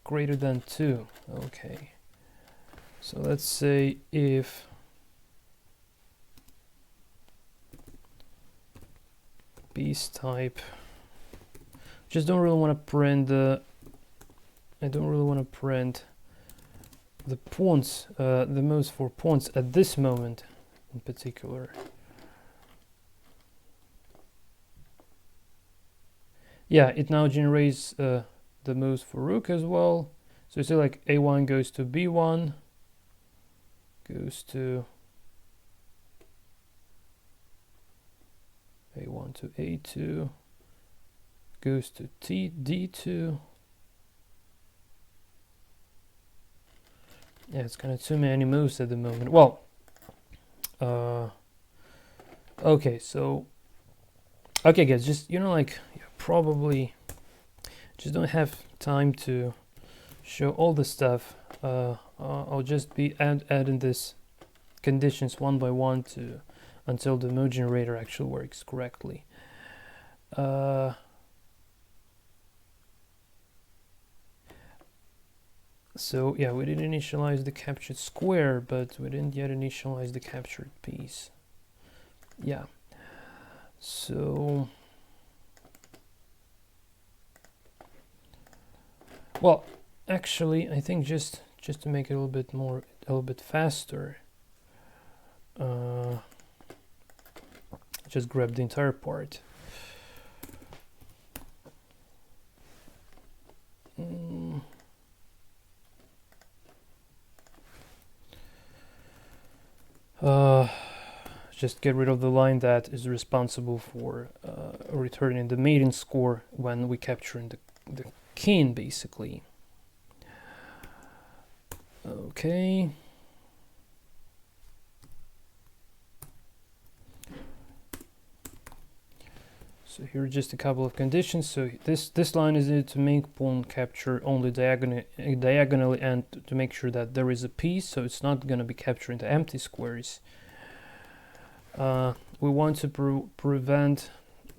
greater than 2. Okay, so let's say if piece type, just don't really want to print I don't really want to print the pawns, the moves for pawns at this moment in particular. Yeah, it now generates the moves for rook as well. So you see, like a1 goes to b1, goes to a1 to a2, goes to d2. Yeah, it's kind of too many moves at the moment. Well, okay, so okay guys, just probably just don't have time to show all the stuff. I'll just be adding this conditions one by one until the mode generator actually works correctly. So yeah, we did initialize the captured square, but we didn't yet initialize the captured piece. Yeah, so well, actually I think just to make it a little bit faster, just grab the entire part. Just get rid of the line that is responsible for returning the mating score when we capture the king, basically. Okay. So here are just a couple of conditions. So this line is needed to make pawn capture only diagonally and to make sure that there is a piece, so it's not going to be capturing the empty squares. We want to prevent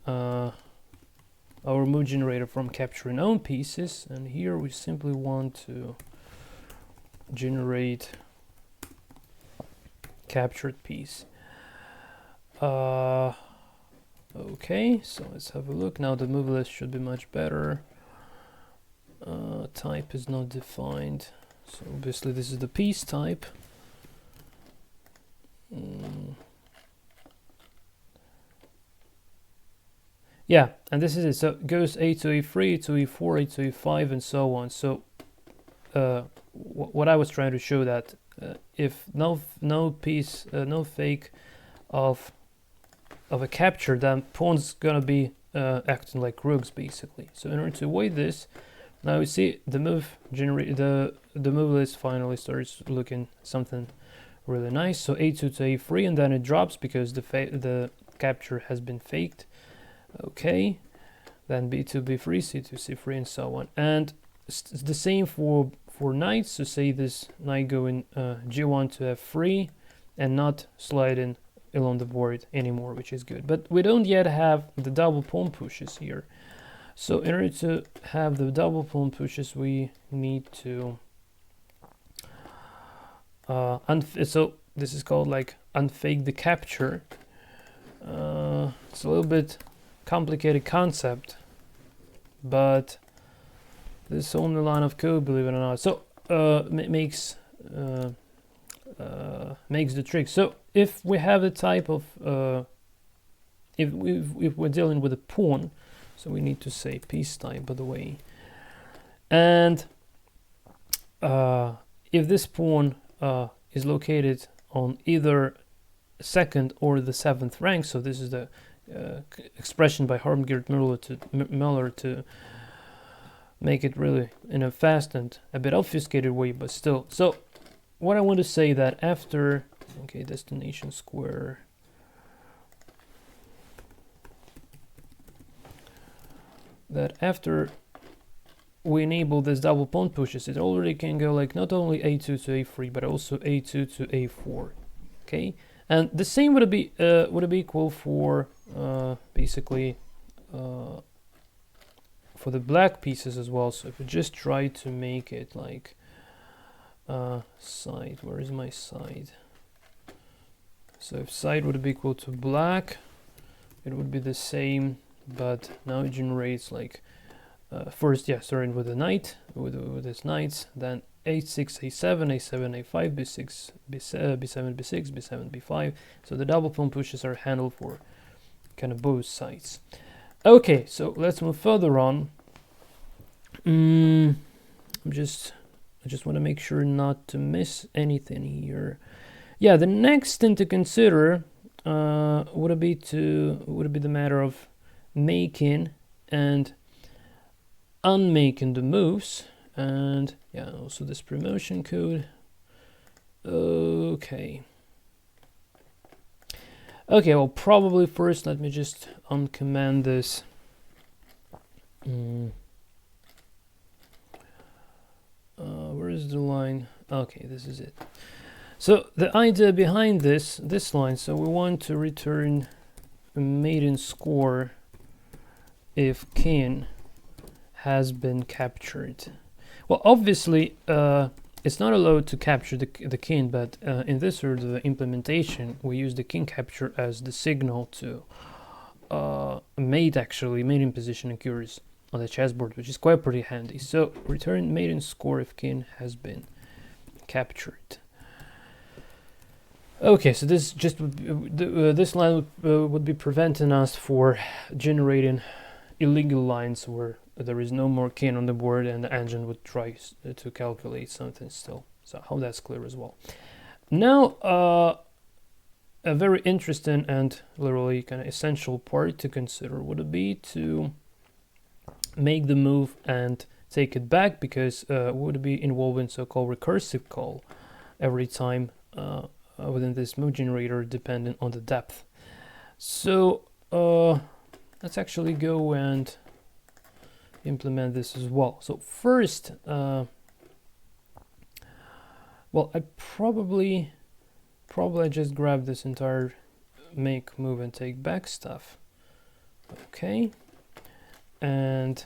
our move generator from capturing own pieces, and here we simply want to generate captured piece. Okay, so let's have a look. Now the move list should be much better. Type is not defined, so obviously this is the piece type. Yeah, and this is it. So it goes a to a3, a to e4, a to e5, and so on. So what I was trying to show that if no piece, no fake of a capture, then pawns gonna be acting like rooks basically. So in order to avoid this, now you see the move generate the move list finally starts looking something really nice. So a2 to a3, and then it drops because the capture has been faked. Okay, then b2 b3, c2 c3, and so on. And it's the same for knights. So say this knight going g1 to f3 and not sliding along the board anymore, which is good. But we don't yet have the double pawn pushes here. So in order to have the double pawn pushes, we need to so this is called like unfake the capture. It's a little bit complicated concept, but this is only line of code, believe it or not. So makes the trick. So if we have the type of if we're dealing with a pawn, so we need to say piece type, by the way, and if this pawn is located on either second or the 7th rank, so this is the expression by Harm Geert Muller to make it really in a fast and a bit obfuscated way, but still. So what I want to say that after, okay, destination square, that after we enable this double pawn pushes, it already can go like not only a2 to a3, but also a2 to a4. Okay, and the same would be equal for basically for the black pieces as well. So if we just try to make it like side, where is my side? So if side would be equal to black, it would be the same, but now it generates like first, yeah, starting with the knight, with his knights, then a6, a7, a7, a5, b6, b7, b6, b7, b5. So the double pawn pushes are handled for kind of both sides. Okay, so let's move further on. I just want to make sure not to miss anything here. Yeah, the next thing to consider would be the matter of making and unmaking the moves, and yeah, also this promotion code. Okay, well, probably first let me just uncommand this. Where is the line? Okay, this is it. So the idea behind this line, so we want to return a maiden score if king has been captured. Well, obviously it's not allowed to capture the king, but in this sort of implementation we use the king capture as the signal to mate, actually mating position occurs on the chessboard, which is quite pretty handy. So return maiden score if king has been captured. Okay, so this just this line would be preventing us for generating illegal lines where there is no more king on the board and the engine would try to calculate something still. So I hope that's clear as well. Now a very interesting and literally kind of essential part to consider would be to make the move and take it back, because would be involving so-called recursive call every time within this move generator, depending on the depth. So let's actually go and implement this as well. So first, well, I probably just grab this entire make, move, and take back stuff. Okay, and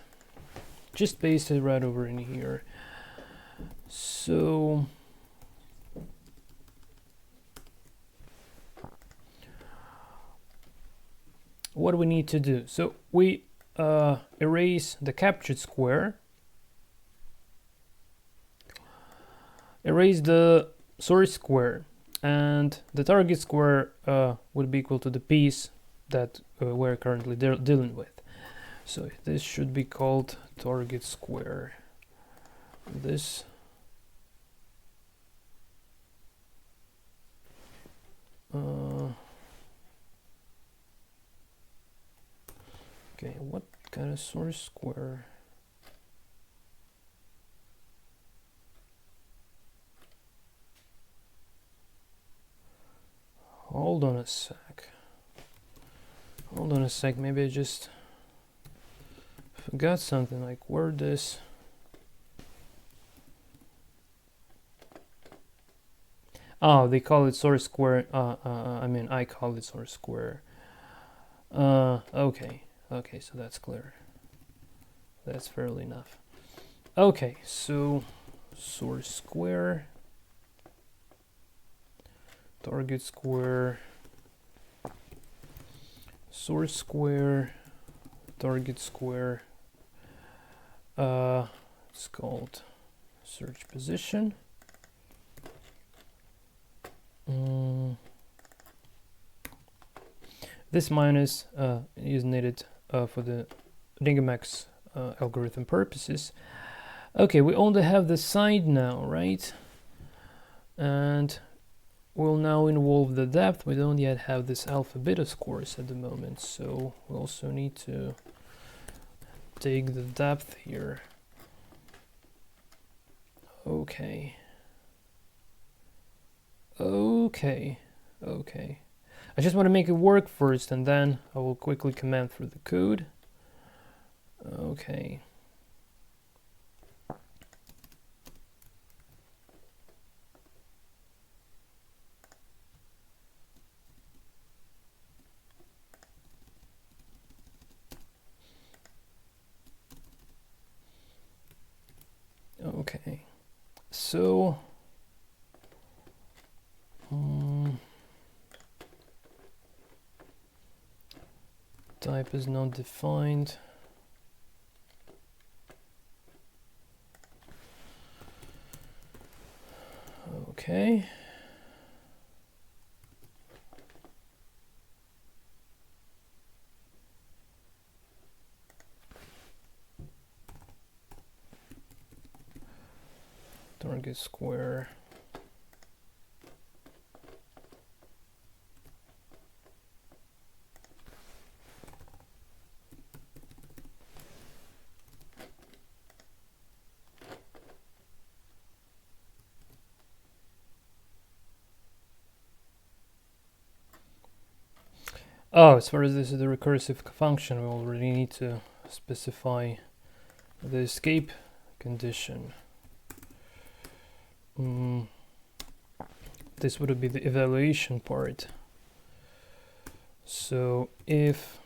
just paste it right over in here. So what do we need to do? So we erase the captured square, erase the source square, and the target square would be equal to the piece that we're currently dealing with. So this should be called target square. This Okay, what kind of source square? Hold on a sec. Hold on a sec, maybe I just forgot something, like where this... Oh, they call it source square. I mean, I call it source square. Okay, so that's clear. That's fairly enough. Okay, so source square, target square, source square, target square. It's called search position. This minus is needed for the micromax algorithm purposes. Okay, we only have the side now, right? And we'll now involve the depth. We don't yet have this alpha beta scores at the moment, so we also need to take the depth here. Okay. I just want to make it work first, and then I will quickly command through the code. Okay. Okay. So type is not defined. Okay. Target square. Oh, as far as this is the recursive function, we already need to specify the escape condition. This would be the evaluation part. So if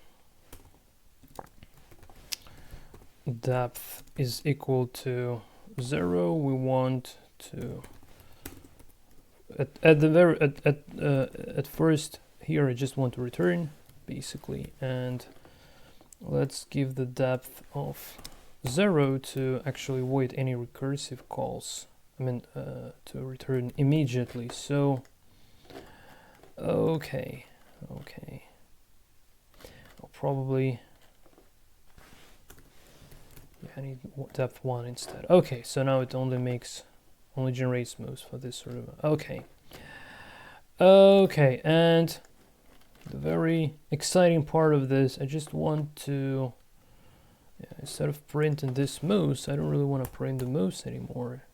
depth is equal to 0, we want to at first here I just want to return basically, and let's give the depth of 0 to actually avoid any recursive calls. I mean to return immediately. So okay, I'll probably I need depth 1 instead. Okay, so now it only generates moves for this sort of okay, and the very exciting part of this, I just want to instead of printing this moves, I don't really want to print the moves anymore.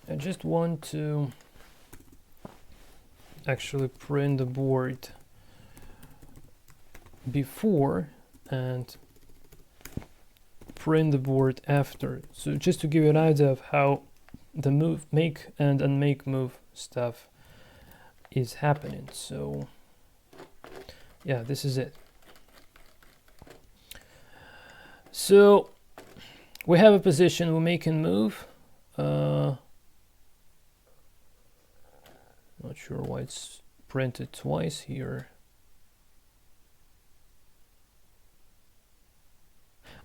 I just want to actually print the board before and print the board after. So just to give you an idea of how the move make and unmake move stuff is happening. So yeah, this is it. So we have a position, we make and move. Not sure why it's printed twice here.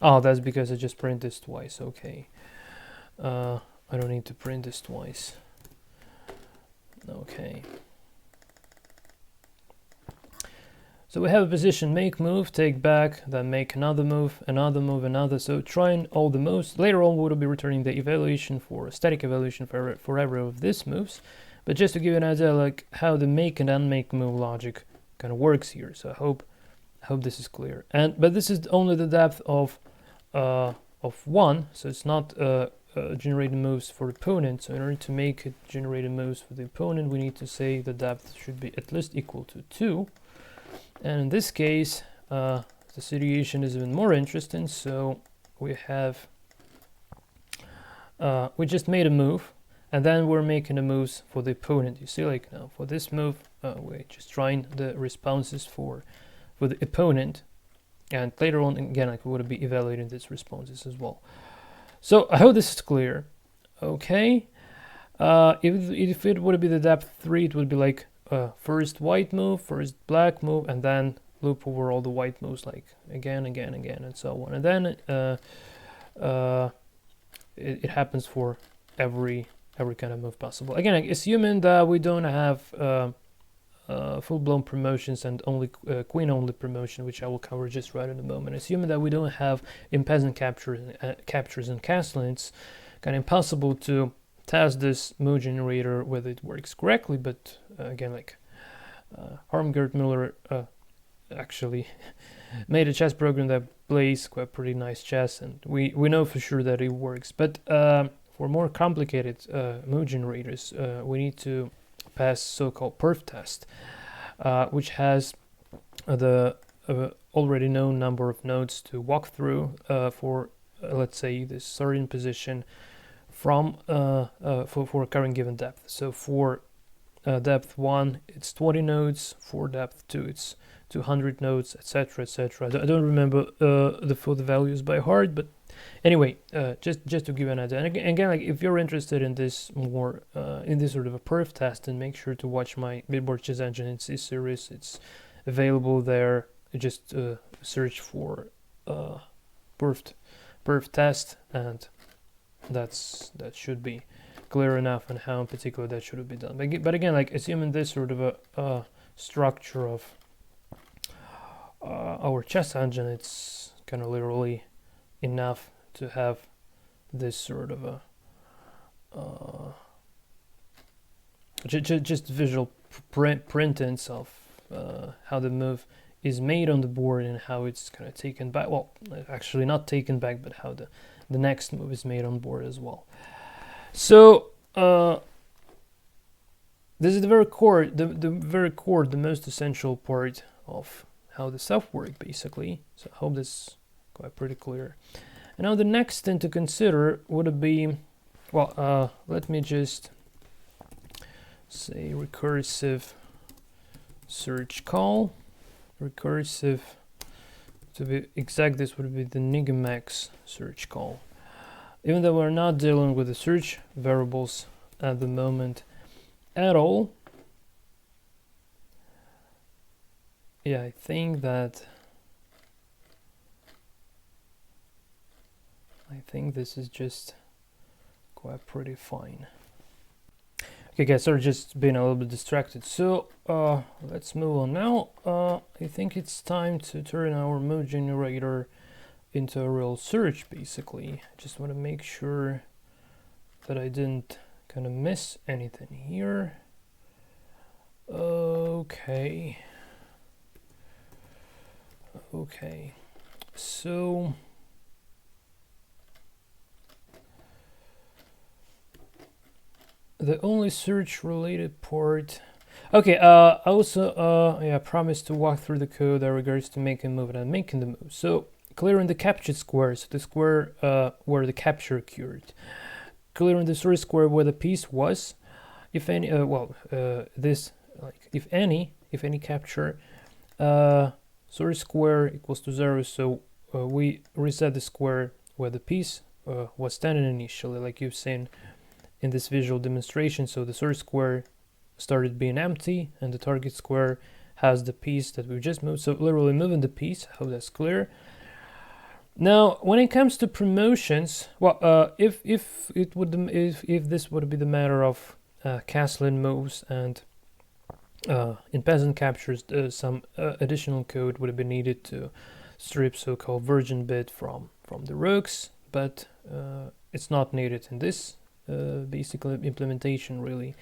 Oh, that's because I just print this twice. Okay. I don't need to print this twice. Okay. So we have a position, make move, take back, then make another move, another. So trying all the moves. Later on, we'll be returning the evaluation for static evaluation for every of these moves. But just to give you an idea, like how the make and unmake move logic kind of works here. So I hope I hope this is clear. But this is only the depth of 1, so it's not generating moves for the opponent. So in order to make it generating moves for the opponent, we need to say the depth should be at least equal to 2. And in this case, the situation is even more interesting. So we have we just made a move, and then we're making the moves for the opponent. You see, like now for this move, we're just trying the responses for the opponent, and later on again, like we would be evaluating these responses as well. So I hope this is clear. Okay, if it would be the depth 3, it would be like first white move, first black move, and then loop over all the white moves, like again, and so on. And then it happens for every kind of move possible. Again, assuming that we don't have full-blown promotions and only queen-only promotion, which I will cover just right in a moment. Assuming that we don't have peasant captures and castling, it's kind of impossible to test this move generator whether it works correctly. But again, like Harm Geert Muller actually made a chess program that plays quite pretty nice chess, and we know for sure that it works. But for more complicated move generators, we need to pass so-called perf test, which has the already known number of nodes to walk through for let's say this starting position from for a current given depth. So for depth 1 it's 20 nodes, for depth 2 it's 200 nodes, etc, etc. I don't remember the full values by heart, but anyway, just to give you an idea. And again, like if you're interested in this more in this sort of a perf test, then make sure to watch my Bitboard Chess Engine in C series. It's available there. Just search for perf test, and that should be clear enough on how in particular that should be done. But again, like assuming this sort of a structure of our chess engine, it's kind of literally enough to have this sort of a just visual printings of how the move is made on the board and how it's kind of taken back. Well, actually not taken back, but how the next move is made on board as well. So this is the very core, the most essential part of how the stuff works, basically. So I hope this is quite pretty clear. And now the next thing to consider would be, well, let me just say recursive search call. Recursive, to be exact, this would be the micromax search call. Even though we're not dealing with the search variables at the moment at all, yeah, I think this is just quite pretty fine. Okay guys, sorry, just being a little bit distracted. So let's move on now. I think it's time to turn our move generator into a real search, basically. I just want to make sure that I didn't kind of miss anything here. Okay, so the only search related part. Okay, I also yeah, promised to walk through the code that regards to making a move and making the move. So clearing the captured squares, the square where the capture occurred, clearing the source square where the piece was, if any, this, like if any capture, source square equals to 0, so we reset the square where the piece was standing initially, like you've seen in this visual demonstration. So the source square started being empty and the target square has the piece that we just moved, so literally moving the piece. I hope that's clear. Now when it comes to promotions, well, if this would be the matter of castling moves and in peasant captures, some additional code would have been needed to strip so-called virgin bit from the rooks, but it's not needed in this basically implementation really.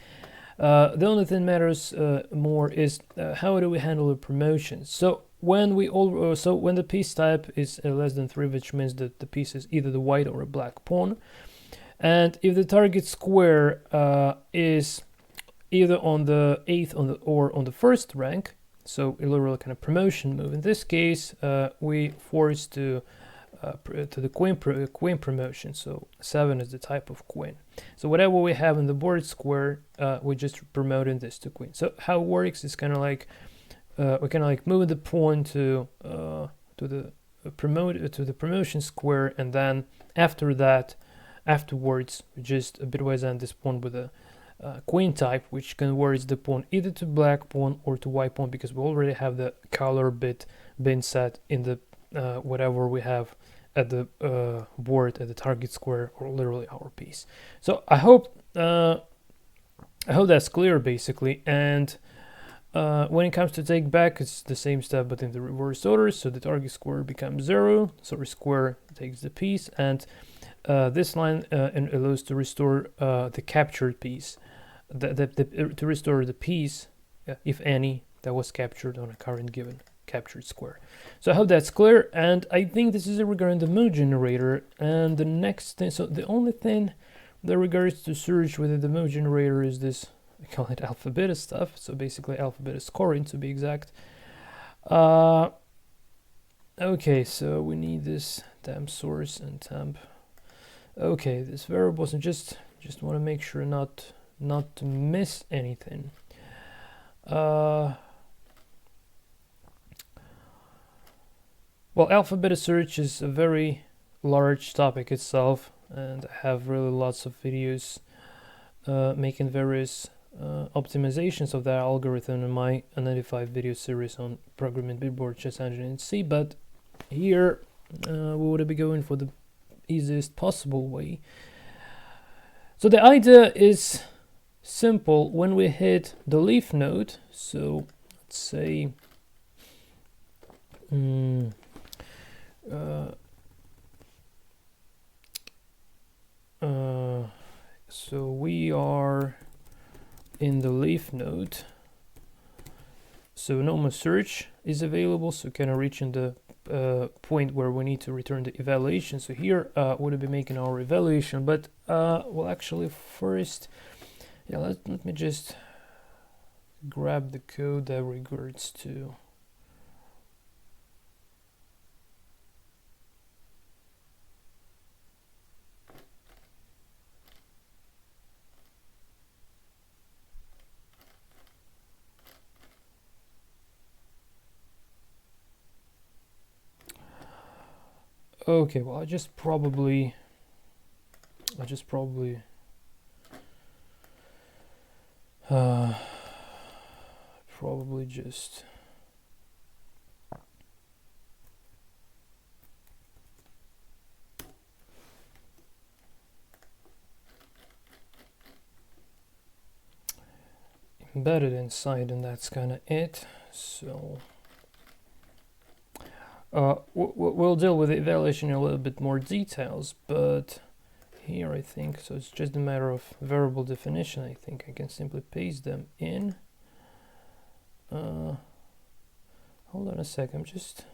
The only thing matters more is how do we handle the promotions. So when we all so when the piece type is less than 3, which means that the piece is either the white or a black pawn, and if the target square is either on the 8th or on the 1st rank, so a literal kind of promotion move. In this case, we force to the queen promotion. So 7 is the type of queen. So whatever we have in the board square, we just promoting this to queen. So how it works is kind of like we kind of like move the pawn to the promotion square, and then afterwards we just bitwise end this pawn with a queen type, which converts the pawn either to black pawn or to white pawn, because we already have the color bit being set in the whatever we have at the board at the target square, or literally our piece. So I hope that's clear basically. And when it comes to take back, it's the same step but in the reverse order. So the target square becomes 0, so square takes the piece, and this line allows to restore the captured piece, to restore the piece, if any, that was captured on a current given captured square. So I hope that's clear, and I think this is regarding the move generator. And the next thing, so the only thing that regards to search within the move generator is this, I call it alpha beta stuff, so basically alpha beta scoring to be exact. Okay, so we need this temp source and temp. Okay, this variables, and just want to make sure not to miss anything. Well, alpha beta search is a very large topic itself, and I have really lots of videos making various optimizations of that algorithm in my unidentified video series on programming bitboard, chess engine, and C. But here we would be going for the easiest possible way. So the idea is simple. When we hit the leaf node, so let's say so we are in the leaf node, so no more search is available, so kind of reaching the point where we need to return the evaluation. So here we'll be making our evaluation, but well, actually first, yeah, let me just grab the code that regards to okay, well, I just probably just embed it inside, and that's kind of it. So we'll deal with the evaluation in a little bit more details, but here I think so it's just a matter of variable definition. I think I can simply paste them in. Hold on a sec, I'm just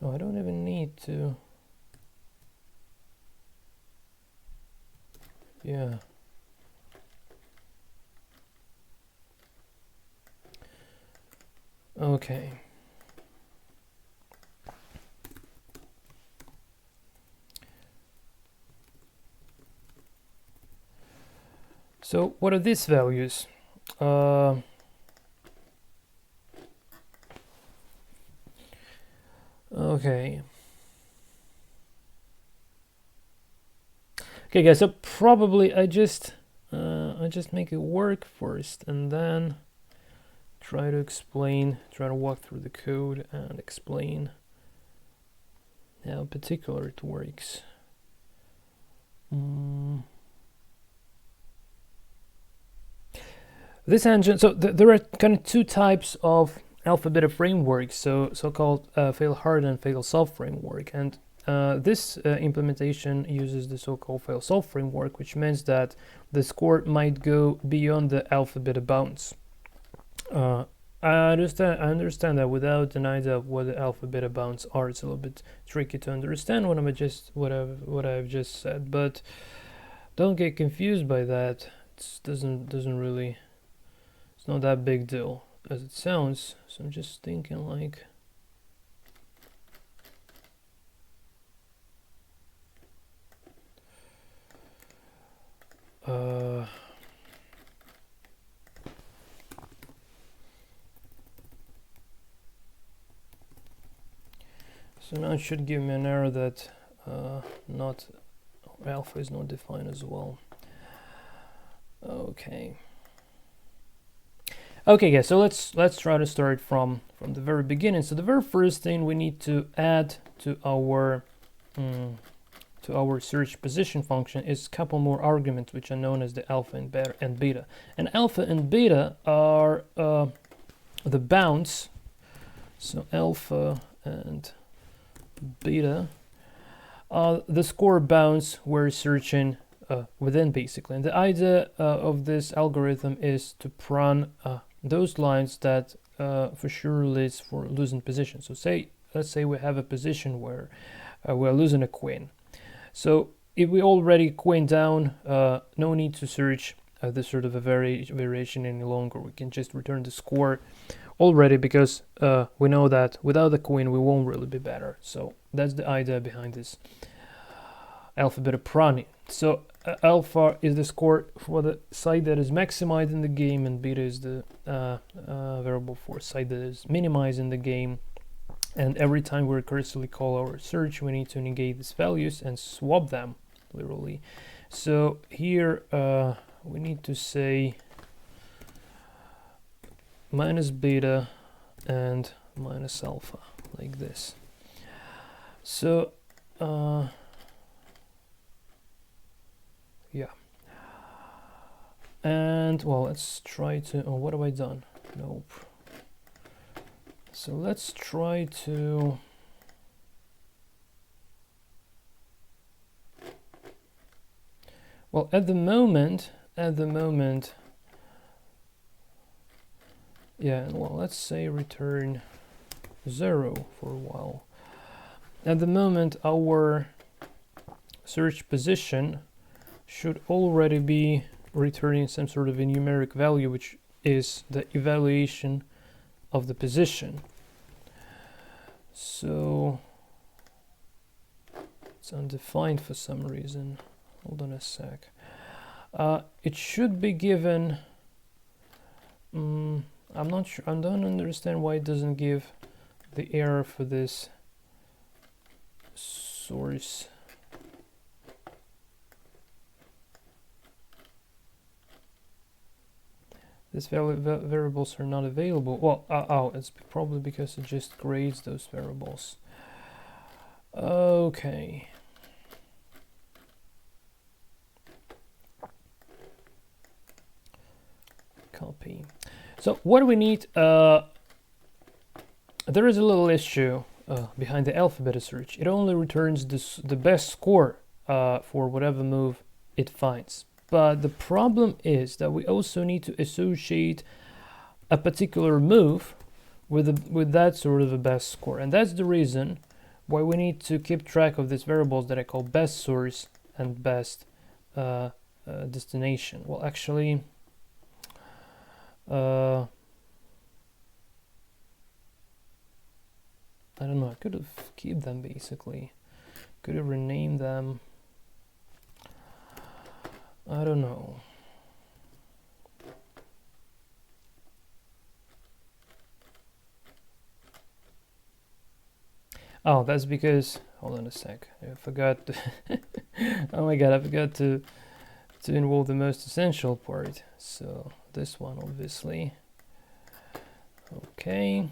no, I don't even need to. Yeah. Okay. So what are these values? Okay. Okay, guys. So probably I just make it work first, and then try to walk through the code and explain how in particular it works. This engine, so there are kind of two types of alpha beta frameworks, so-called fail hard and fail soft framework. And this implementation uses the so-called fail solve framework, which means that the score might go beyond the alpha beta bounds. I understand that without an idea of what the alpha beta bounds are, it's a little bit tricky to understand what I've just said. But don't get confused by that. It doesn't really. It's not that big deal as it sounds. So I'm just thinking like. So now it should give me an error that alpha is not defined as well. Okay. Okay, guys. So let's try to start from the very beginning. So the very first thing we need to add to our search position function is a couple more arguments, which are known as the alpha and beta. And alpha and beta are the bounds. So alpha and beta are the score bounds we're searching within, basically. And the idea of this algorithm is to prune those lines that for sure leads for losing position. So let's say we have a position where we're losing a queen. So if we already queen down, no need to search this sort of a variation any longer. We can just return the score already, because we know that without the queen we won't really be better. So that's the idea behind this alpha beta pruning. So alpha is the score for the side that is maximized in the game, and beta is the variable for side that is minimized in the game. And every time we recursively call our search, we need to negate these values and swap them, literally. So here we need to say minus beta and minus alpha, like this. So yeah. And well, let's try to, oh, what have I done? Nope. So let's try to well, at the moment, yeah, well, let's say return 0 for a while. At the moment, our search position should already be returning some sort of a numeric value, which is the evaluation of the position. So it's undefined for some reason. Hold on a sec. It should be given. I'm not sure. I don't understand why it doesn't give the error for this source. These variables are not available. Well, it's probably because it just grades those variables. Okay. Copy. So what do we need? There is a little issue behind the alpha beta search. It only returns the best score for whatever move it finds. But the problem is that we also need to associate a particular move with that sort of a best score. And that's the reason why we need to keep track of these variables that I call best source and best destination. Well, actually, I don't know, I could have kept them basically. Could have renamed them. I don't know. Oh, that's because, hold on a sec, I forgot to oh my god, I forgot to involve the most essential part. So this one, obviously. Okay.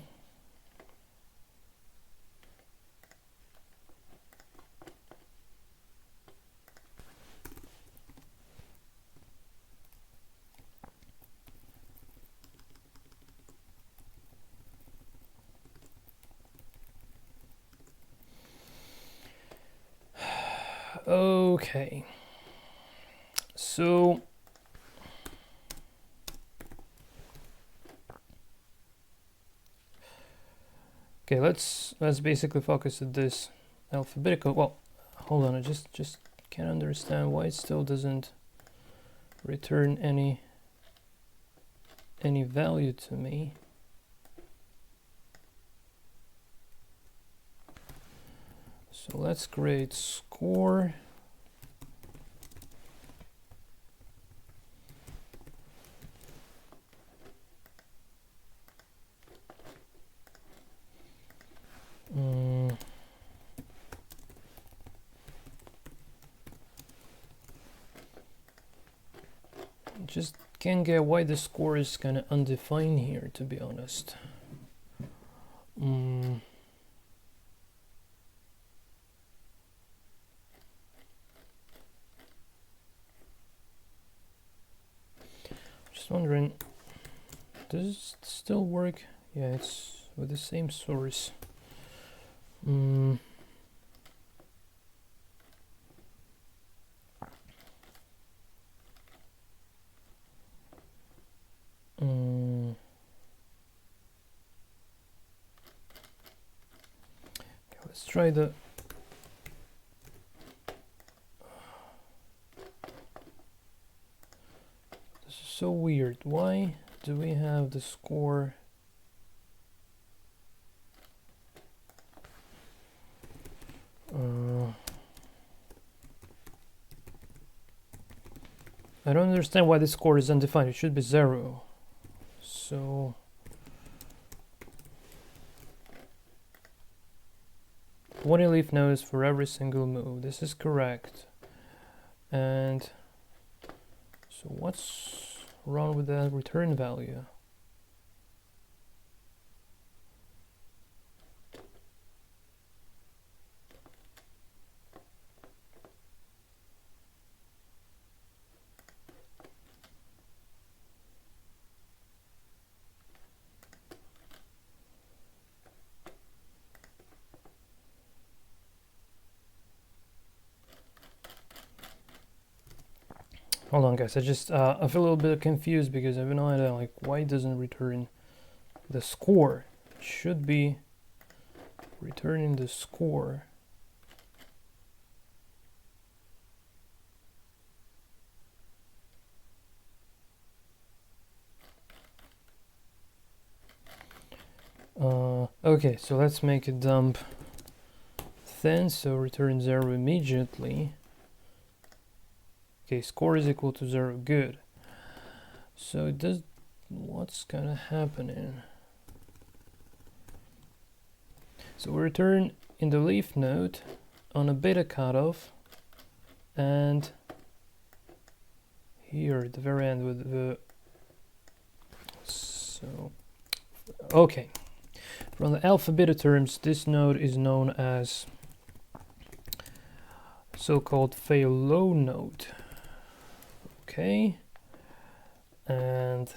Okay. So okay, let's basically focus at this alphabetical. Well, hold on, I just can't understand why it still doesn't return any value to me. So let's create score. Just can't get why the score is kind of undefined here, to be honest. Just wondering, does it still work? Yeah, it's with the same source. Let's try the this is so weird. Why do we have the score? I don't understand why the score is undefined. It should be 0. So 20 leaf nodes for every single move. This is correct. And so what's wrong with that return value? Hold on, guys. I feel a little bit confused because I have no idea, like, why it doesn't return the score. It should be returning the score. Okay, so let's make a dump then, so return 0 immediately. Okay, score is equal to 0, good. So it does, what's kind of happening? So we return in the leaf node on a beta cutoff, and here at the very end with the, so, okay. From the alpha beta terms, this node is known as so-called fail low node. Okay, and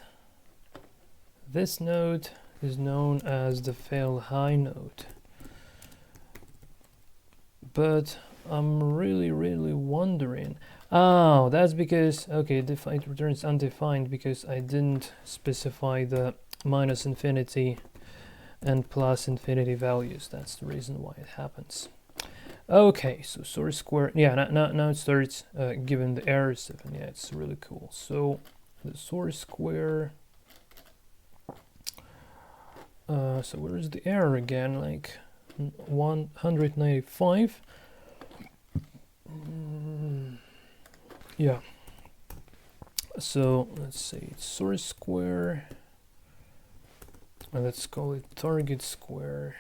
this node is known as the fail high node. But I'm really wondering. Oh, that's because, okay, it returns undefined because I didn't specify the minus infinity and plus infinity values. That's the reason why it happens. Okay, so source square, yeah, now it starts giving the error stuff, and yeah, it's really cool. So the source square, so where's the error again? Like 195. Yeah. So let's say it's source square, and let's call it target square.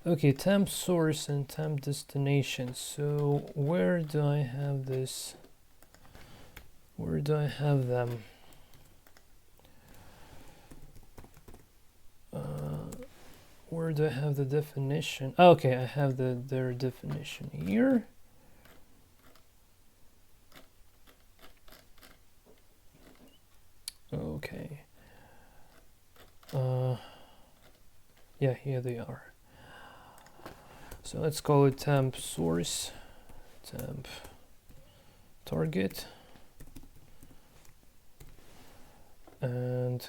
Okay, temp source and temp destination. So where do I have this? Where do I have them? Where do I have the definition? Okay, I have their definition here. Okay. Yeah, here they are. So let's call it temp source, temp target, and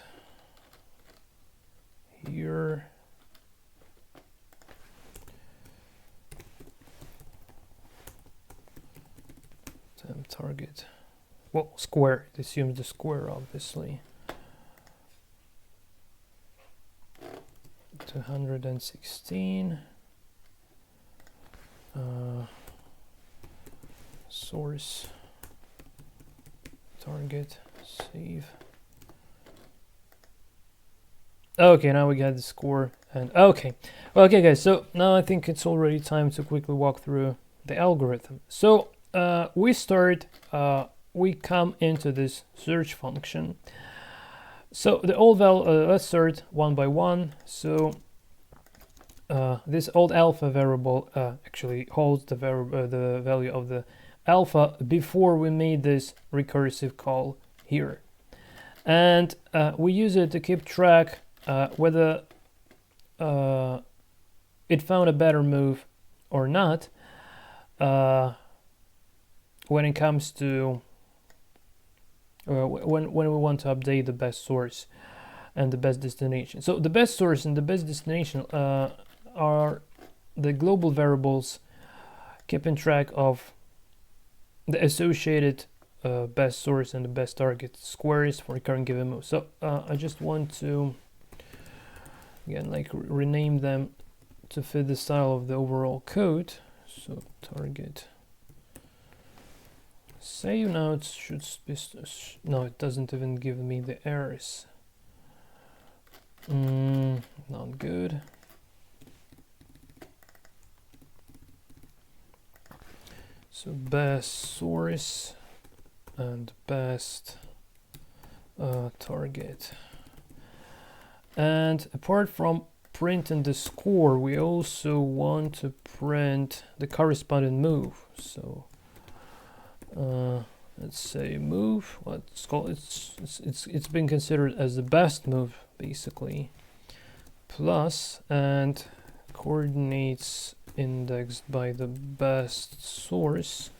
here temp target, well, square, it assumes the square obviously, 216, source target, save. Okay, now we got the score, and okay. Well, okay guys, so now I think it's already time to quickly walk through the algorithm. So we come into this search function. So the old let's start one by one. So this old alpha variable actually holds the value of the alpha before we made this recursive call here, and we use it to keep track whether it found a better move or not when it comes to when we want to update the best source and the best destination. So the best source and the best destination are the global variables keeping track of the associated best source and the best target squares for a current given move. So I just want to again like rename them to fit the style of the overall code. So target save. Now it should be no, it doesn't even give me the errors. Not good. So best source and best target. And apart from printing the score, we also want to print the corresponding move. So let's say move. Let's call it's been considered as the best move basically. Plus and coordinates indexed by the best source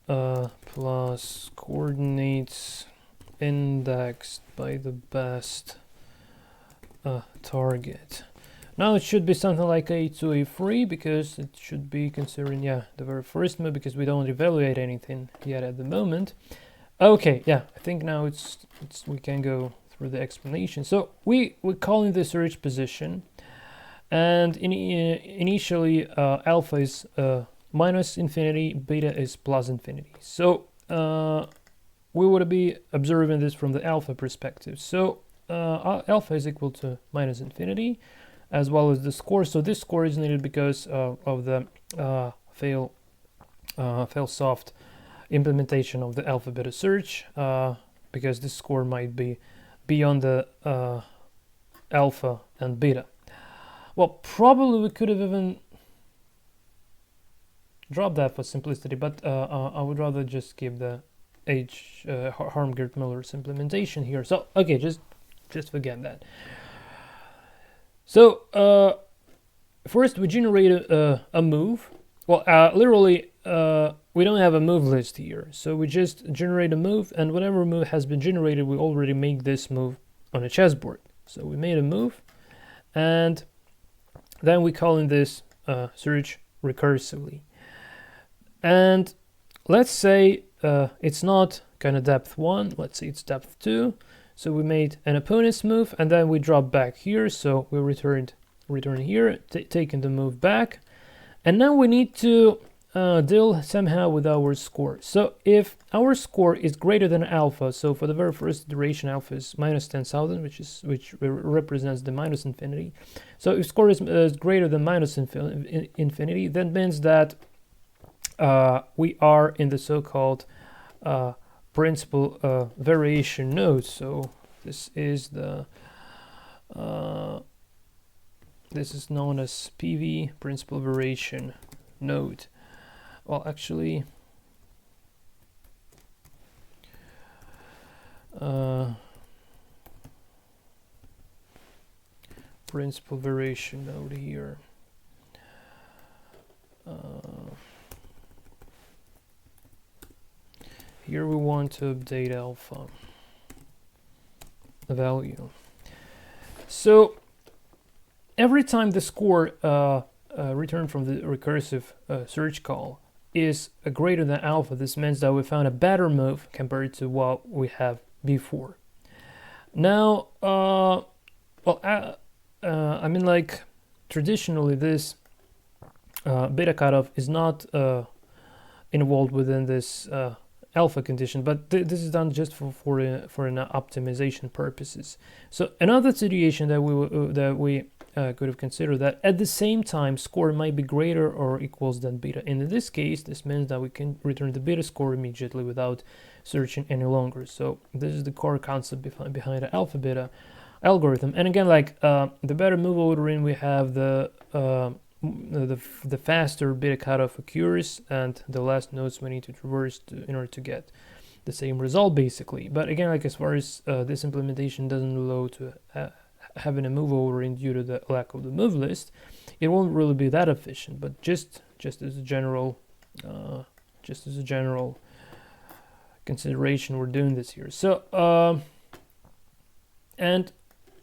plus coordinates indexed by the best target. Now it should be something like A2, A3 because it should be considering the very first move because we don't evaluate anything yet at the moment. Okay, I think now it's we can go through the explanation. So we're calling the search position, and initially alpha is minus infinity, beta is plus infinity. So we would be observing this from the alpha perspective. So alpha is equal to minus infinity as well as the score. So this score is needed because of the fail soft implementation of the alpha beta search, because this score might be beyond the alpha and beta. Well, probably we could have even dropped that for simplicity, but I would rather just keep the Harm Geert Muller's implementation here. So okay, just forget that. So first we generate a move. Well, literally we don't have a move list here, so we just generate a move, and whatever move has been generated, we already make this move on a chessboard. So we made a move, and then we call in this search recursively. And let's say it's not kind of depth 1, let's say it's depth 2. So we made an opponent's move, and then we drop back here. So we return here, taking the move back. And now we need to deal somehow with our score. So if our score is greater than alpha, so for the very first iteration, alpha is minus 10,000, which represents the minus infinity. So if score is greater than minus infinity, that means that we are in the so-called principal variation node. So this is the this is known as PV, principal variation node. Well, actually, principal variation node here. want to update alpha value. So every time the score returned from the recursive search call is greater than alpha, this means that we found a better move compared to what we have before. Now, I mean, like, traditionally this beta cutoff is not involved within this alpha condition, but this is done just for an optimization purposes. So another situation that we could have considered, that at the same time score might be greater or equals than beta. And in this case, this means that we can return the beta score immediately without searching any longer. So this is the core concept behind the alpha beta algorithm. And again, like the better move ordering, we have the faster beta cutoff occurs and the less nodes we need to traverse in order to get the same result, basically. But again, like, as far as this implementation doesn't allow to having a move ordering due to the lack of the move list, it won't really be that efficient. But just as a general consideration, we're doing this here. So and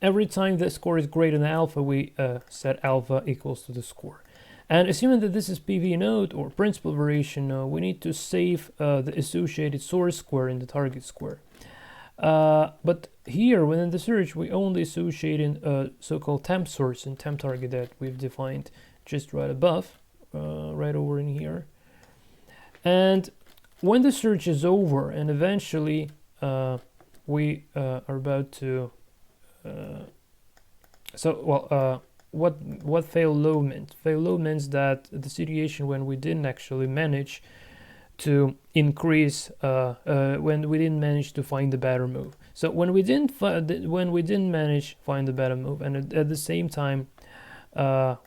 every time the score is greater than alpha, we set alpha equals to the score. And assuming that this is PV node or principal variation node, we need to save the associated source square in the target square. But here within the search, we only associate in so-called temp source and temp target that we've defined just right above, right over in here. And when the search is over and eventually we are about to what fail low meant? Fail low means that the situation when we didn't actually manage to increase, when we didn't manage to find the better move. So when we didn't manage to find the better move, and at the same time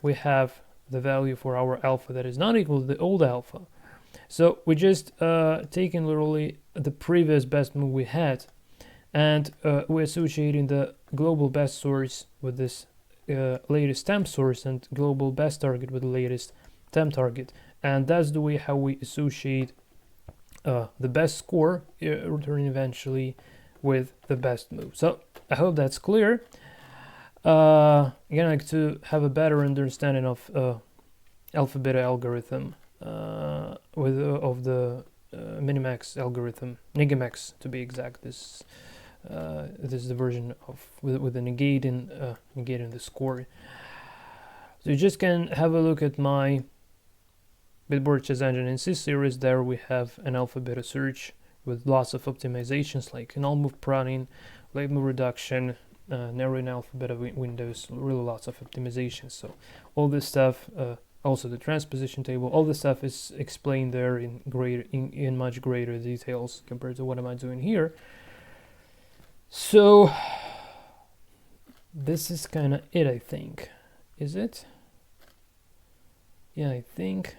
we have the value for our alpha that is not equal to the old alpha. So we just taken literally the previous best move we had, and we're associating the global best source with this latest temp source and global best target with the latest temp target. And that's the way how we associate the best score, returning eventually with the best move. So I hope that's clear. Again, like, to have a better understanding of alpha beta algorithm of the minimax algorithm, nigamax to be exact. This is the version of with the negating the score. So you just can have a look at my Bitboard chess engine in C series. There we have an alpha beta search with lots of optimizations like null move pruning, late move reduction, narrowing alpha beta windows, really lots of optimizations. So all this stuff, also the transposition table, all this stuff is explained there in much greater details compared to what am I doing here. So this is kind of it, I think. Is it? Yeah, I think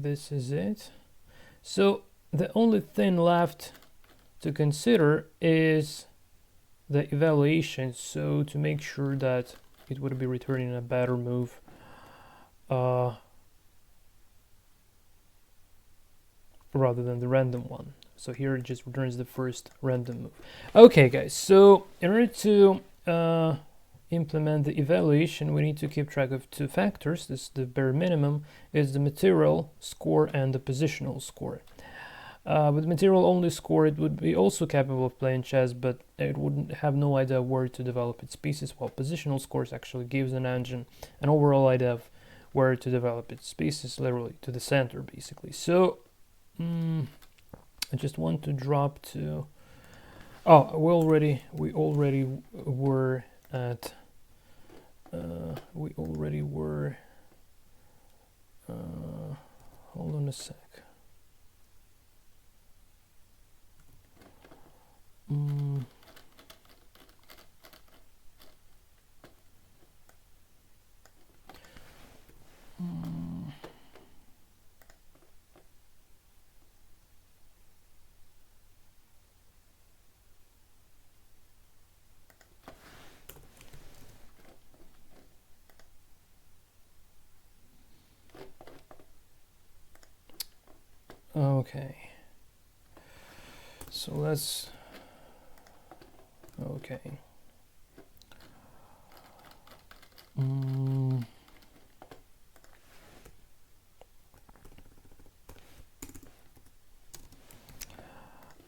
this is it. So the only thing left to consider is the evaluation. So to make sure that it would be returning a better move, rather than the random one. So here it just returns the first random move. Okay, guys, so in order to implement the evaluation, we need to keep track of two factors. This is the bare minimum, is the material score and the positional score. With material only score, it would be also capable of playing chess, but it wouldn't have no idea where to develop its pieces, while positional scores actually gives an engine an overall idea of where to develop its pieces, literally to the center, basically. So I just want to drop to, we already were at, hold on a sec. Okay. So let's, okay. I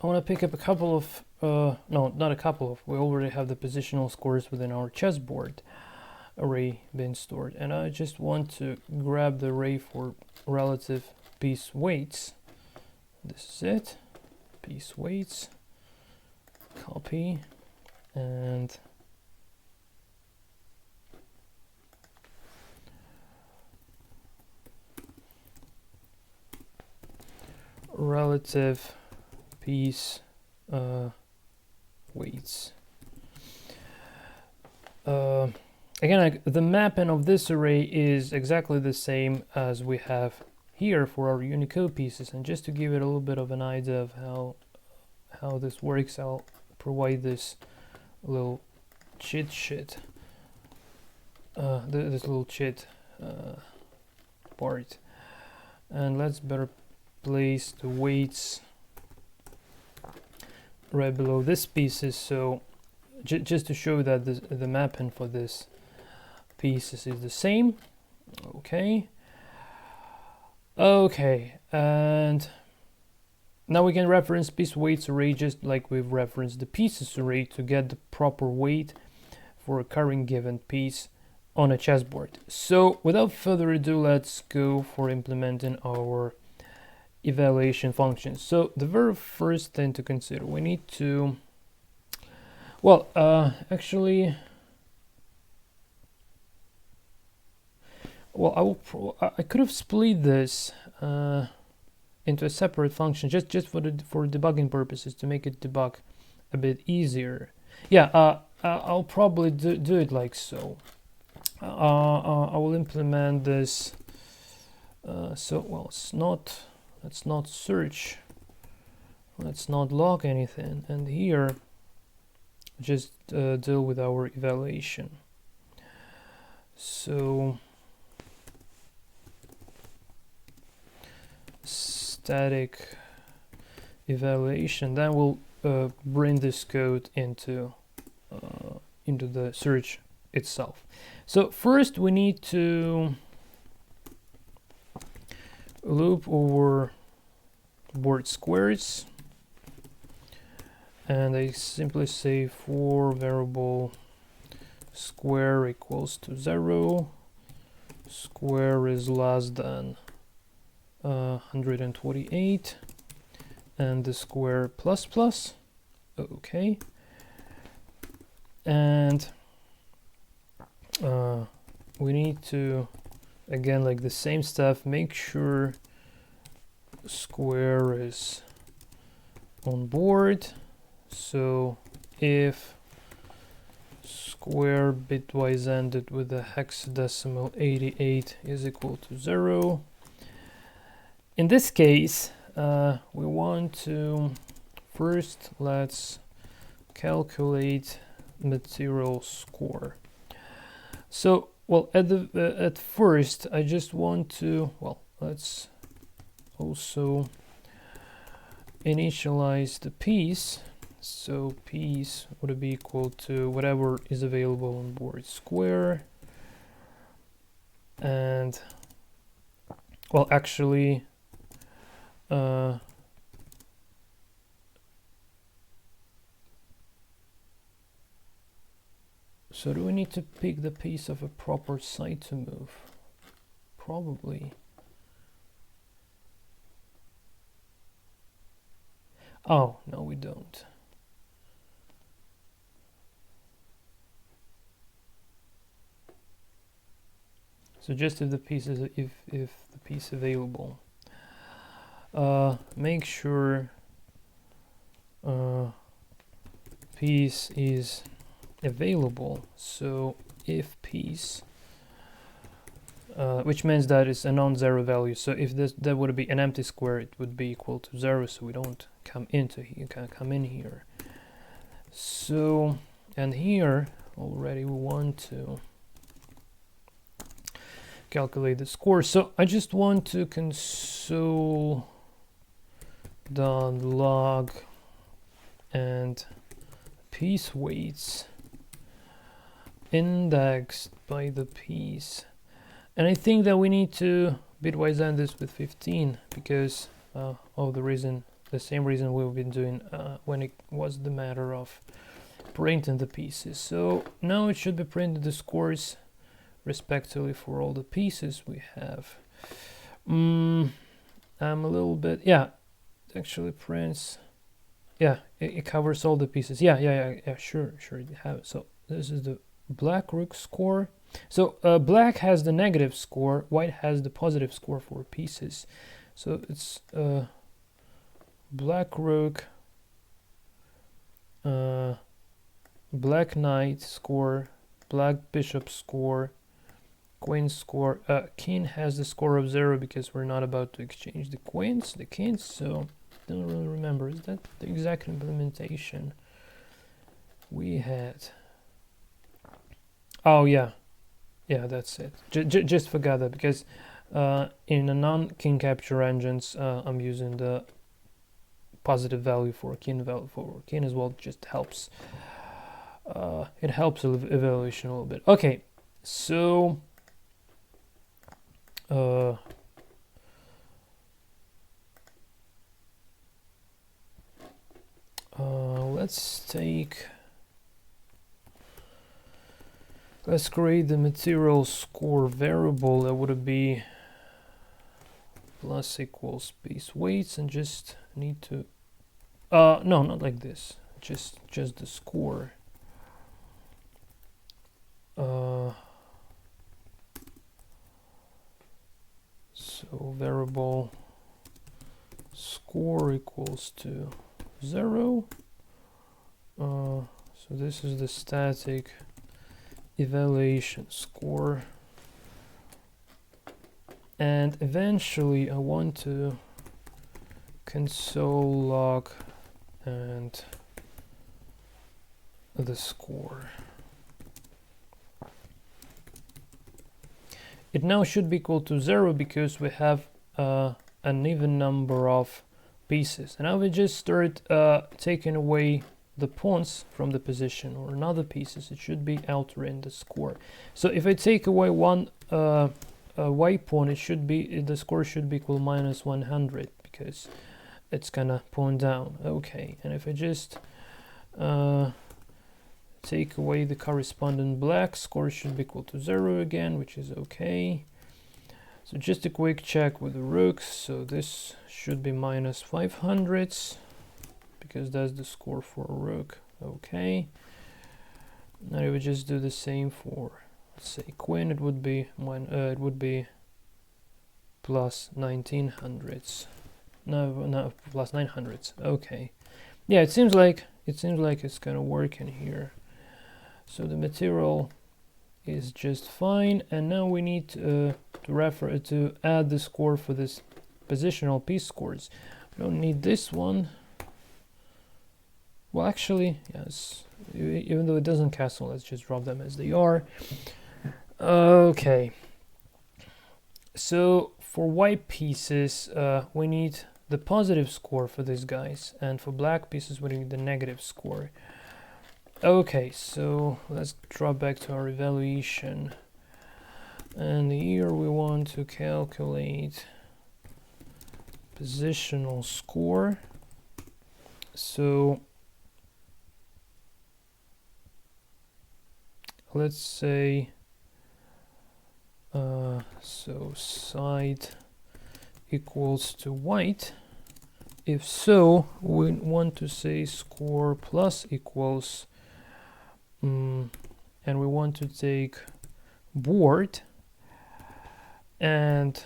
want to pick up a couple of, no, not a couple of, we already have the positional scores within our chessboard array being stored, and I just want to grab the array for relative piece weights. This is it, piece weights, copy, and relative piece weights. Again, the mapping of this array is exactly the same as we have here for our Unicode pieces, and just to give it a little bit of an idea of how this works, I'll provide this little cheat sheet, this little cheat part, and let's better place the weights right below this pieces. So just to show that the mapping for this pieces is the same. Okay, and now we can reference piece weights array just like we've referenced the pieces array to get the proper weight for a current given piece on a chessboard. So without further ado, let's go for implementing our evaluation functions. So the very first thing to consider, we need to, well, actually, well, I could have split this into a separate function just for debugging purposes, to make it debug a bit easier. Yeah, I'll probably do it like so. I will implement this. So well, let's not search, let's not log anything, and here just deal with our evaluation. So static evaluation, then we'll bring this code into the search itself. So first we need to loop over board squares, and I simply say for variable square equals to 0, square is less than 128, and the square plus plus. Okay, and we need to, again, like the same stuff, make sure square is on board. So if square bitwise ended with a hexadecimal 88 is equal to 0, in this case we want to first, let's calculate material score. So well, at first I just want to, well, let's also initialize the piece. So piece would be equal to whatever is available on board square, and well, actually so do we need to pick the piece of a proper site to move? Probably. Oh, no, we don't. So just if the piece is, if the piece available, make sure piece is available. So if piece, which means that it's a non-zero value. So if that would be an empty square, it would be equal to 0. So we don't come into here, can come in here. So, and here already we want to calculate the score. So I just want to console.log and piece weights indexed by the piece. And I think that we need to bitwise end this with 15 because of the same reason we've been doing when it was the matter of printing the pieces. So now it should be printed the scores respectively for all the pieces we have. I'm a little bit, yeah, actually prints, yeah, it covers all the pieces. Yeah, sure, it have it. So this is the black rook score. So black has the negative score, white has the positive score for pieces. So it's black rook, black knight score, black bishop score, queen score. King has the score of 0 because we're not about to exchange the kings, so don't really remember. Is that the exact implementation we had? Oh yeah, that's it. Just forgot that because in a non-king capture engines I'm using the positive value for king as well. It just helps. It helps evaluation a little bit. Okay, so let's create the material score variable. That would be plus equals piece weights, and just need to no, not like this, just the score. So variable score equals to 0. So this is the static evaluation score, and eventually I want to console log and the score. It now should be equal to 0 because we have an even number of pieces. And now we just start taking away the pawns from the position or another pieces. It should be altering the score. So if I take away one white pawn, the score should be equal minus 100 because it's gonna pawn down. Okay, and if I just take away the corresponding black, score should be equal to 0 again, which is okay. So just a quick check with the rooks. So this should be minus 500 because that's the score for a rook. Okay. Now we just do the same for, let's say, queen. It would be plus 1900. No, plus 900. Okay. Yeah, it seems like it's gonna work in here. So the material is just fine, and now we need to add the score for this positional piece scores. We don't need this one. Well, actually, yes. Even though it doesn't cancel, let's just drop them as they are. Okay. So for white pieces, we need the positive score for these guys, and for black pieces, we need the negative score. Okay, so let's drop back to our evaluation, and here we want to calculate positional score. So let's say so side equals to white. If so, we want to say score plus equals and we want to take board and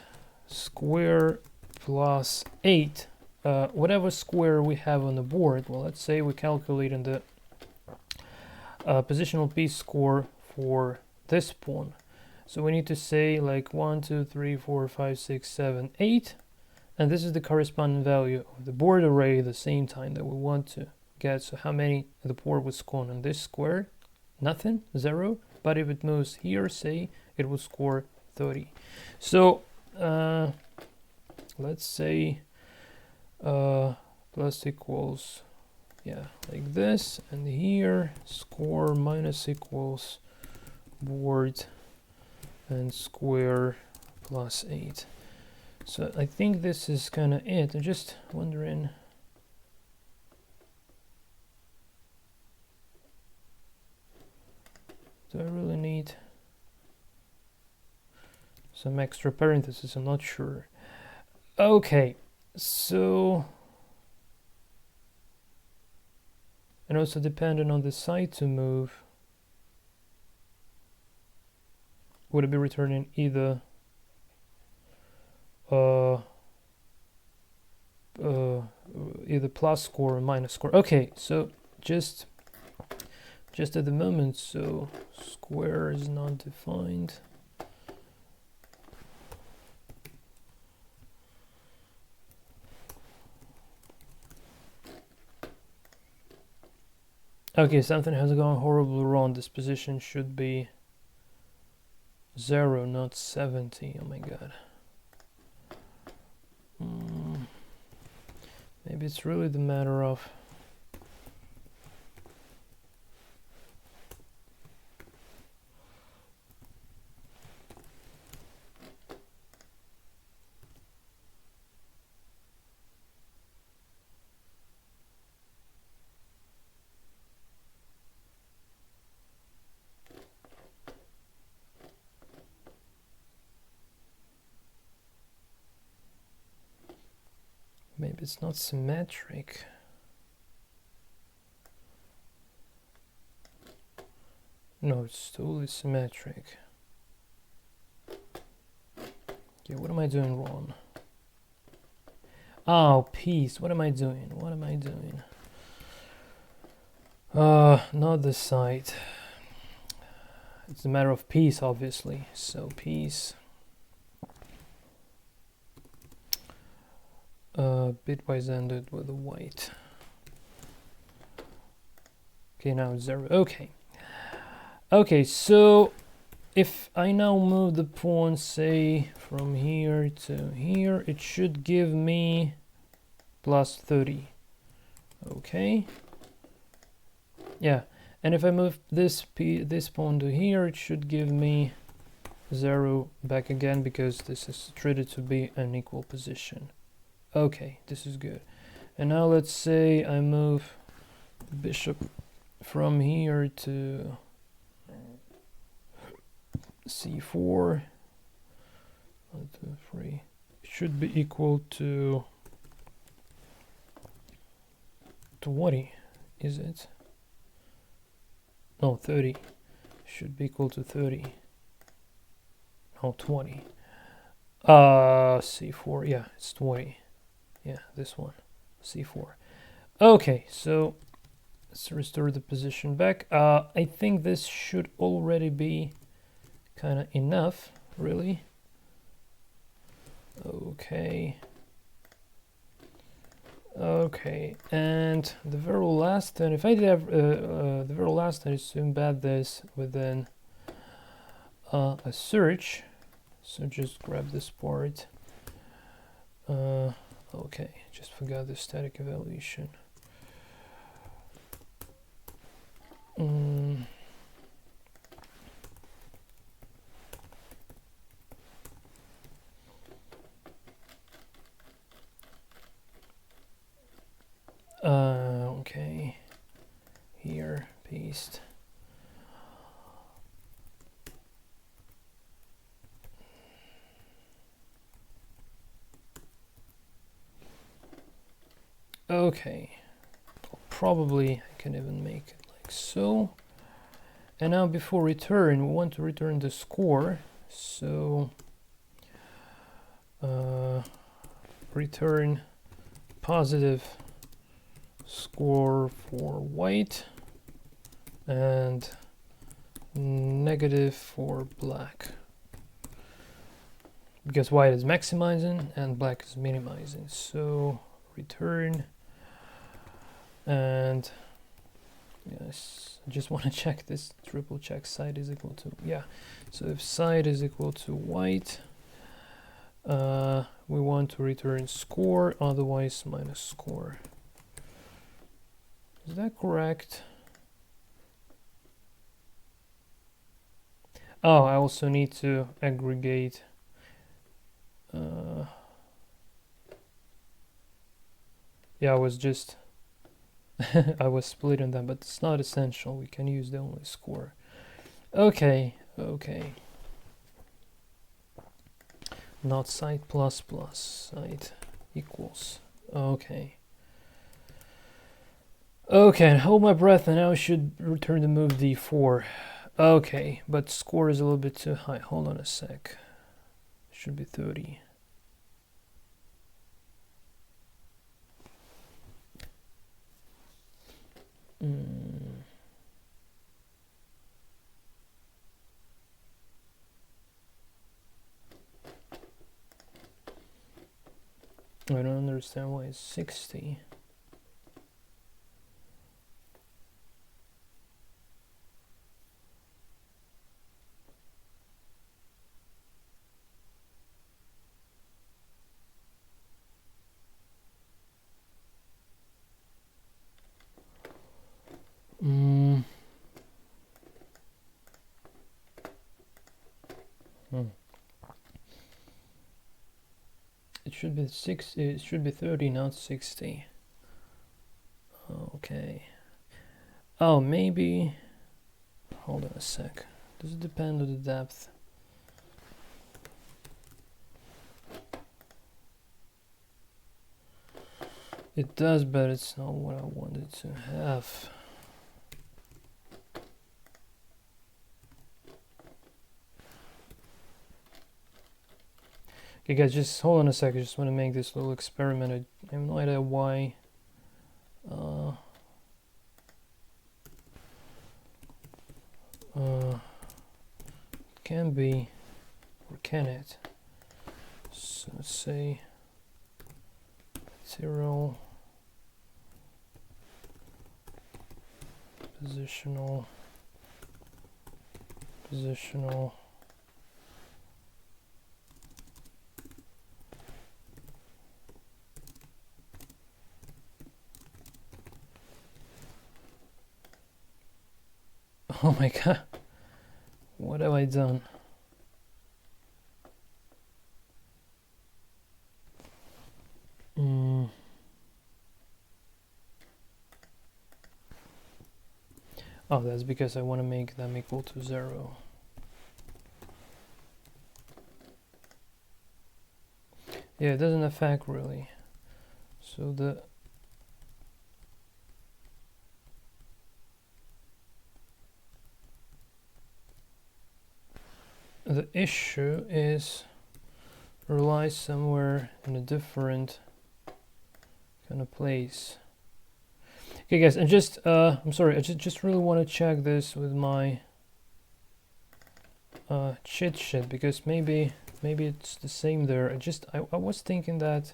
square plus 8, whatever square we have on the board. Well, let's say we calculate in the positional piece score for this pawn. So we need to say like 1, 2, 3, 4, 5, 6, 7, 8, and this is the corresponding value of the board array at the same time that we want to get. So how many the board would score on this square? Nothing, 0. But if it moves here, say, it will score 30. So let's say plus equals, yeah, like this, and here score minus equals board and square plus 8. So I think this is kind of it. I'm just wondering, do I really need some extra parentheses? I'm not sure. Okay, so, and also depending on the side to move, would it be returning either either plus score or minus score? Okay, so just at the moment, so square is not defined. Okay, something has gone horribly wrong. This position should be 0, not 70. Oh my god. Maybe it's really the matter of maybe it's not symmetric. No, it's totally symmetric. Okay, what am I doing wrong? Oh, piece. What am I doing? What am I doing? Not this side. It's a matter of piece, obviously. So piece. Bitwise ended with a white. Okay, now it's 0. Okay. Okay, so if I now move the pawn, say, from here to here, it should give me plus 30. Okay. Yeah, and if I move this pawn to here, it should give me 0 back again, because this is treated to be an equal position. Okay, this is good. And now let's say I move the bishop from here to c4. 1, 2, 3. It should be equal to 20, is it? No, 30. Should be equal to 30. No, 20. C4. Yeah, it's 20. Yeah, this one. C4. Okay, so let's restore the position back. I think this should already be kind of enough, really. Okay. Okay, and the very last turn, if I did have the very last turn is to embed this within a search. So just grab this part. Okay, just forgot the static evaluation. Okay, here, paste. Okay, probably I can even make it like so. And now before return, we want to return the score. So return positive score for white and negative for black, because white is maximizing and black is minimizing. So return, and yes, I just want to check this, triple check side is equal to, yeah, so if side is equal to white, we want to return score, otherwise minus score. Is that correct? Oh, I also need to aggregate. Yeah, I was just I was splitting them, but it's not essential. We can use the only score. Okay, okay. Not site plus plus, site equals. Okay. Okay, hold my breath, and now I should return to move d4. Okay, but score is a little bit too high. Hold on a sec. Should be 30. I don't understand why it's 60. It should be 60. It should be 30, not 60. Okay. Oh, maybe. Hold on a sec. Does it depend on the depth? It does, but it's not what I wanted to have. Okay, guys, just hold on a sec. I just want to make this little experiment. I have no idea why. Can be, or can it? So let's say material, positional, positional. Oh my god, what have I done? Oh, that's because I want to make them equal to 0. Yeah, it doesn't affect really. So the issue is relies somewhere in a different kind of place. Okay, guys, and just I'm sorry, I just really want to check this with my cheat sheet, because maybe it's the same there. I was thinking that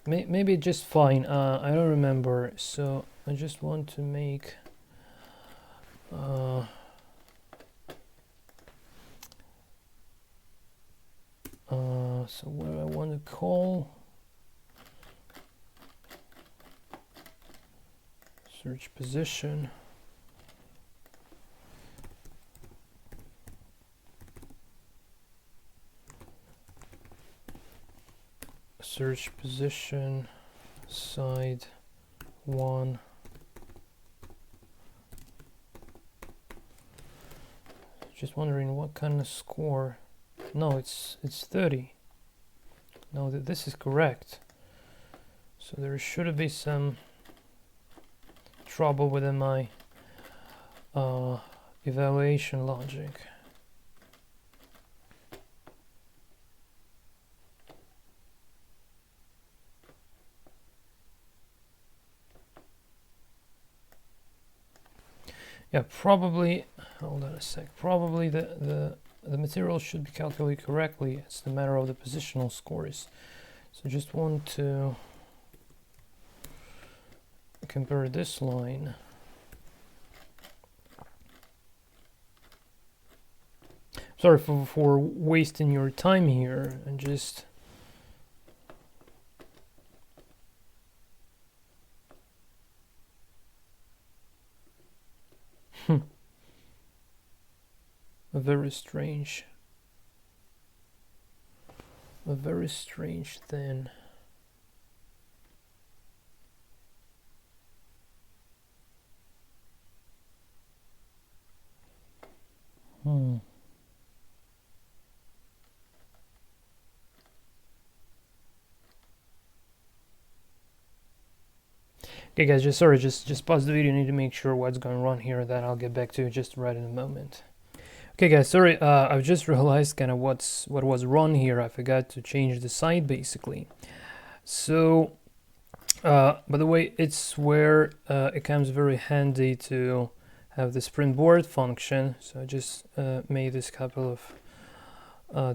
maybe just fine. I don't remember, so I just want to make so what do I want to call? Search position. Search position side 1. Just wondering what kind of score. No, it's 30. No, this is correct. So there should be some trouble within my evaluation logic. Yeah, probably, hold on a sec, probably the material should be calculated correctly. It's the matter of the positional scores. So just want to compare this line. Sorry for wasting your time here, and just very strange thing. Okay guys, just pause the video. I need to make sure what's going on here, then I'll get back to you just right in a moment. Okay guys, sorry, I've just realized kind of what was wrong here. I forgot to change the site basically. So by the way, it's where it comes very handy to have this print board function. So I just made this couple of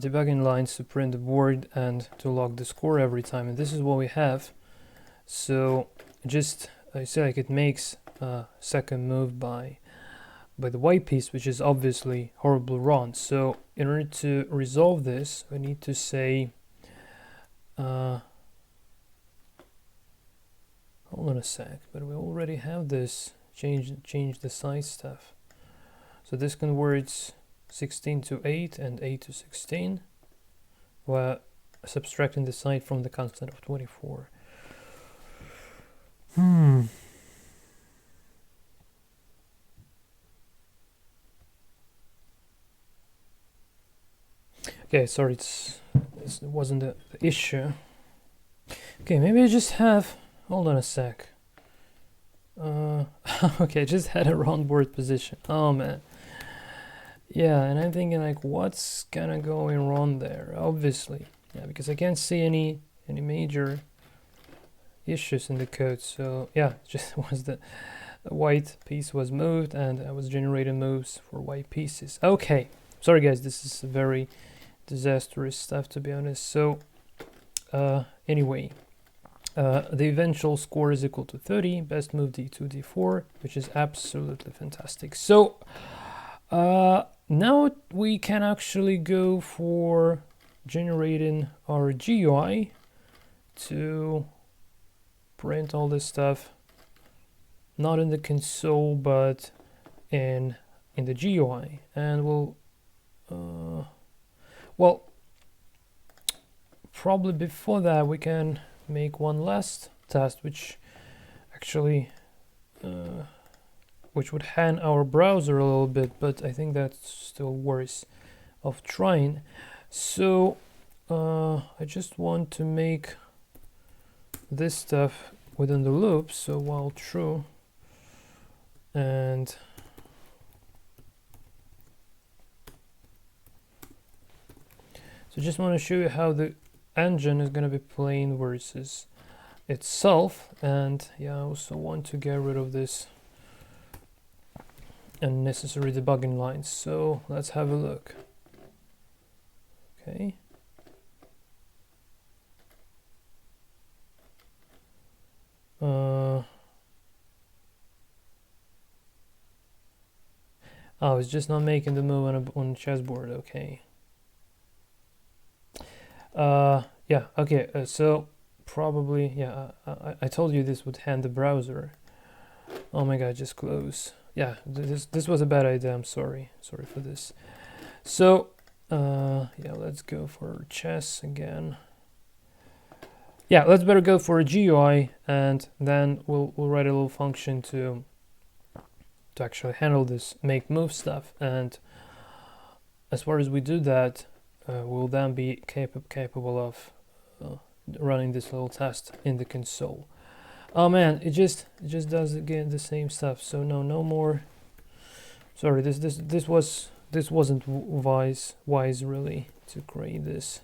debugging lines to print the board and to log the score every time, and this is what we have. So just I see like it makes a second move by the white piece, which is obviously horribly wrong. So in order to resolve this, we need to say hold on a sec, but we already have this change the size stuff. So this converts 16 to 8 and 8 to 16, while subtracting the side from the constant of 24. Okay, sorry, this wasn't the issue. Okay, maybe I just have, hold on a sec. Okay, I just had a wrong board position. Oh man. Yeah, and I'm thinking like, what's kind of going wrong there? Obviously, yeah, because I can't see any major issues in the code. So yeah, just was the white piece was moved, and I was generating moves for white pieces. Okay, sorry guys, this is very disastrous stuff, to be honest. So anyway, the eventual score is equal to 30, best move D2, D4, which is absolutely fantastic. So now we can actually go for generating our GUI to print all this stuff, not in the console, but in the GUI. And we'll well, probably before that we can make one last test, which actually which would hang our browser a little bit, but I think that's still worth of trying. So I just want to make this stuff within the loop, so while true, and so just want to show you how the engine is going to be playing versus itself. And yeah, I also want to get rid of this unnecessary debugging lines. So let's have a look. Okay. Oh, it's just not making the move on chessboard. Okay. Yeah. Okay. So probably, yeah. I told you this would hand the browser. Oh my God! Just close. Yeah. This was a bad idea. I'm sorry. Sorry for this. So yeah. Let's go for chess again. Yeah. Let's better go for a GUI, and then we'll write a little function to actually handle this make move stuff. And as far as we do that, we'll then be capable of running this little test in the console. Oh man, it just does again the same stuff. So no more. Sorry, this wasn't wise really to create this.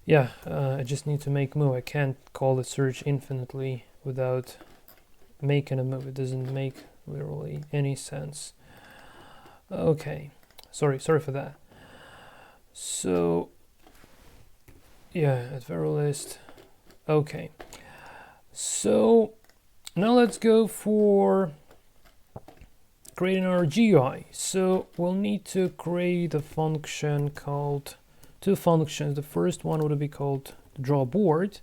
Yeah, I just need to make move. I can't call the search infinitely without making a move. It doesn't make literally any sense. Okay, sorry for that. So yeah, at very least. Okay, so now let's go for creating our GUI. So we'll need to create a function called, two functions. The first one would be called draw board.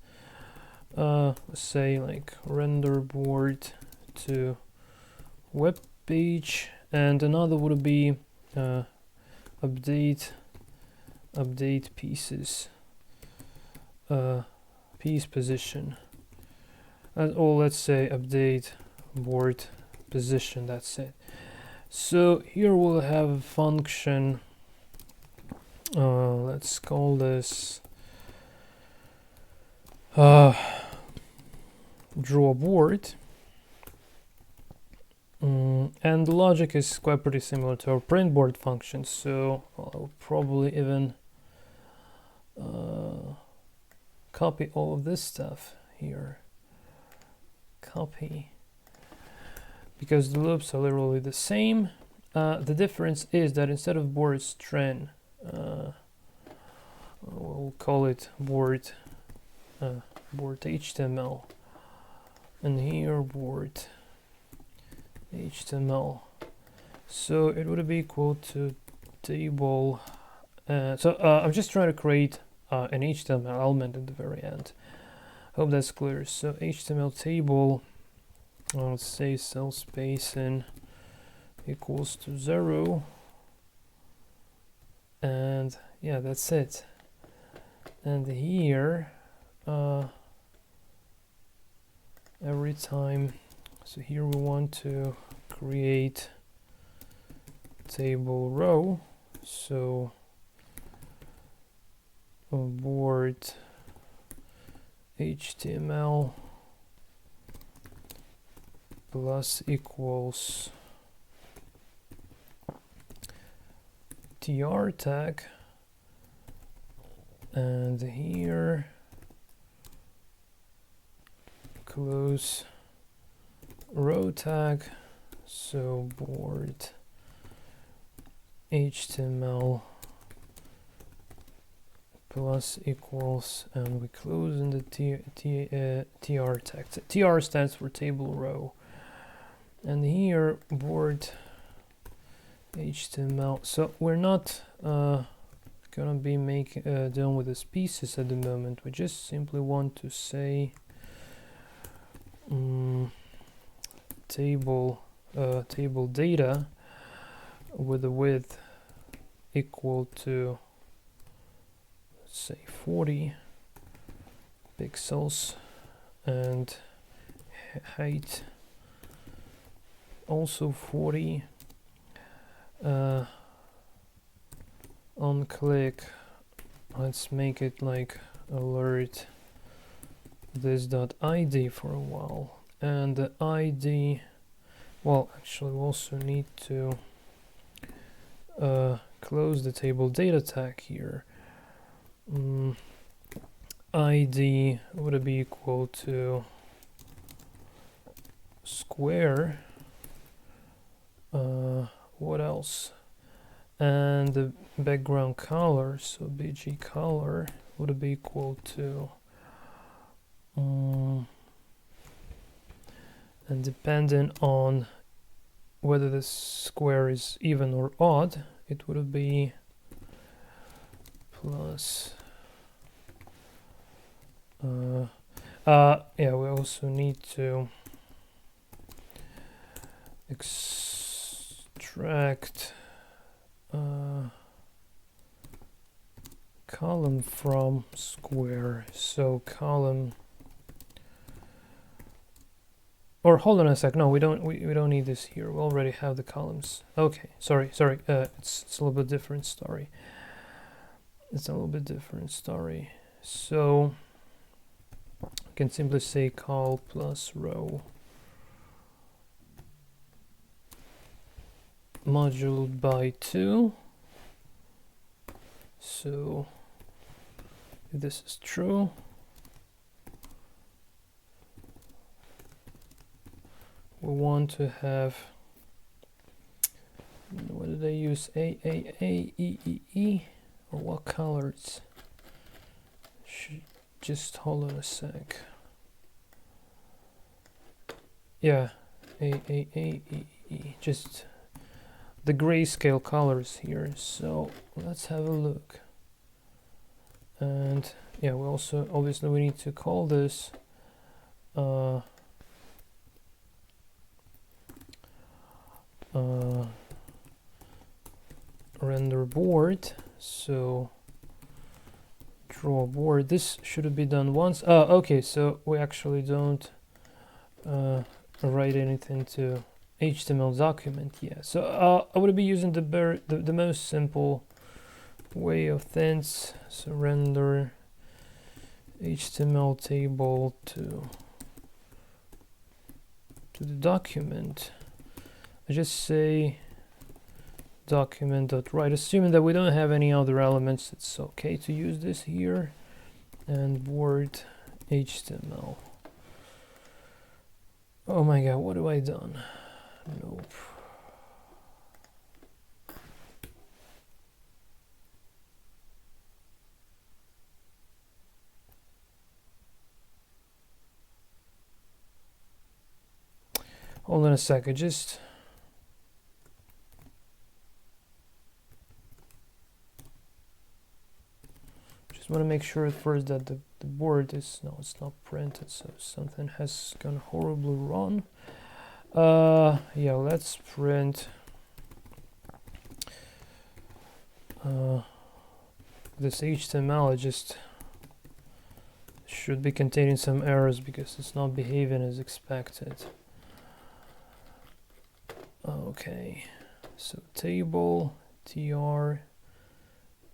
Let's say like render board to web page, and another would be update pieces, piece position, or let's say update board position. That's it. So here we'll have a function, let's call this draw board, and the logic is quite pretty similar to our print board function, so I'll probably even copy all of this stuff here, copy, because the loops are literally the same. The difference is that instead of board string, we'll call it board HTML, and here board HTML. So it would be equal to table. I'm just trying to create an HTML element at the very end. Hope that's clear. So HTML table, I'll say cell spacing equals to 0, and yeah, that's it. And here every time, so here we want to create table row, so board HTML plus equals tr tag, and here close row tag, so board HTML plus equals, and we close in the tr tag. Tr stands for table row, and here board HTML. So we're not gonna be dealing with these pieces at the moment. We just simply want to say table data with the width equal to, let's say, 40 pixels, and height also 40. On click, let's make it like alert this.id for a while, and the ID, well, actually we also need to close the table data tag here. ID would be equal to square, what else, and the background color, so bg color would be equal to and depending on whether the square is even or odd, it would be plus yeah, we also need to extract column from square, so column, or hold on a sec, no, we don't need this here, we already have the columns. Okay, sorry, it's a little bit different story. So I can simply say col plus row moduled by 2. So if this is true, we want to have, what did I use, E, or what colors? Just hold on a sec. Yeah, E, just the grayscale colors here. So let's have a look. And yeah, we also obviously we need to call this render board. So draw board. This should be done once. Okay, so we actually don't write anything to HTML document. Yeah, so I would be using the most simple way of things. So render HTML table to the document. I just say document.write, assuming that we don't have any other elements. It's okay to use this here, and word HTML. Oh my god, what have I done? Nope. Hold on a second, just want to make sure at first that the board is, no, it's not printed, so something has gone horribly wrong. Yeah, let's print this HTML. It just should be containing some errors because it's not behaving as expected. Okay, so table tr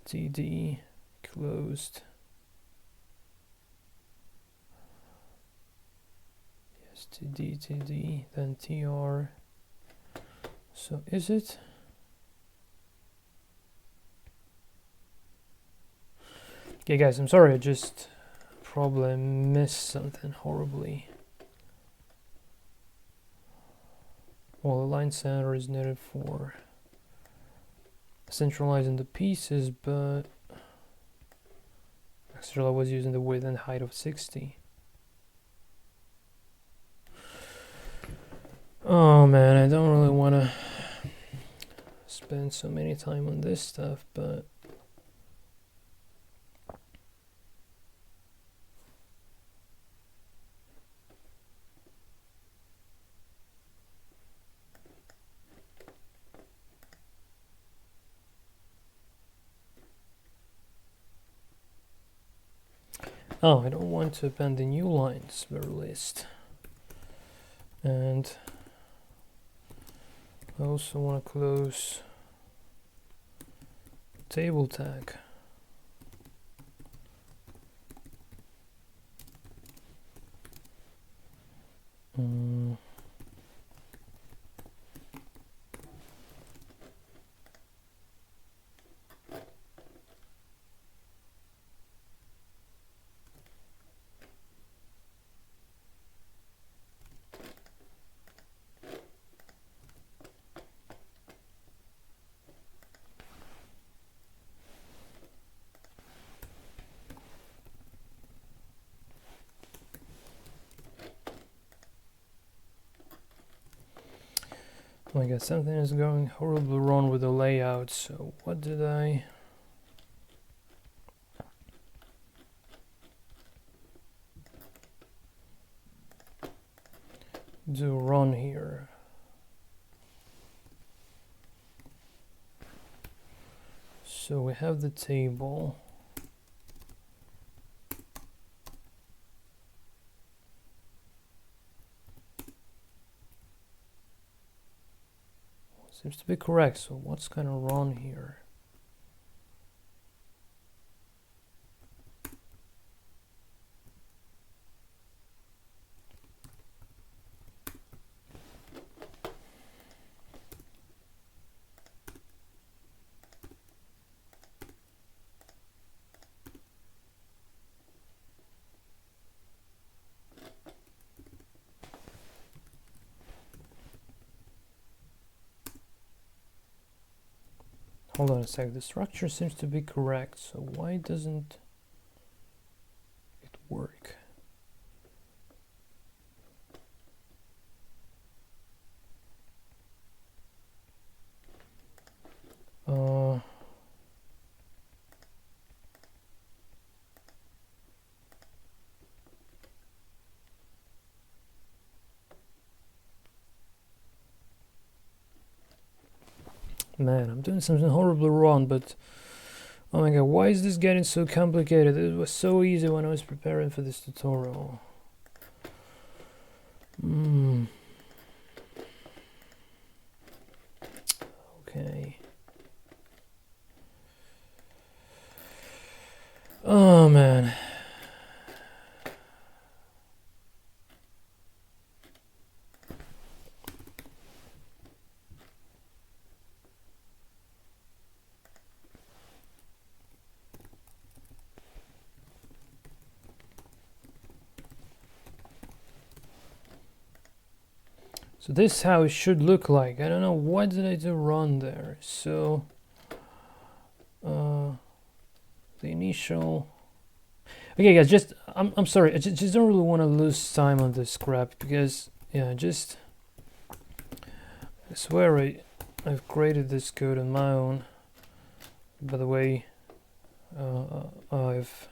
td closed. Yes, td, then tr. So is it? Okay guys, I'm sorry, I just probably missed something horribly. Well, the line center is needed for centralizing the pieces, but actually I was using the width and height of 60. Oh man, I don't really want to spend so many time on this stuff, but oh, I don't want to append the new lines to the list. And I also want to close table tag. Oh my god, something is going horribly wrong with the layout. So what did I do wrong here? So we have the table. Seems to be correct, so what's kind of wrong here? Hold on a sec, the structure seems to be correct, so why doesn't it work? Man, I'm doing something horribly wrong, but oh my god, why is this getting so complicated? It was so easy when I was preparing for this tutorial. Okay. Oh man. So this is how it should look like. I don't know, what did I do wrong there? So the initial. Okay guys, just I'm sorry, I just don't really want to lose time on this crap, because yeah, I swear I've created this code on my own. By the way, I've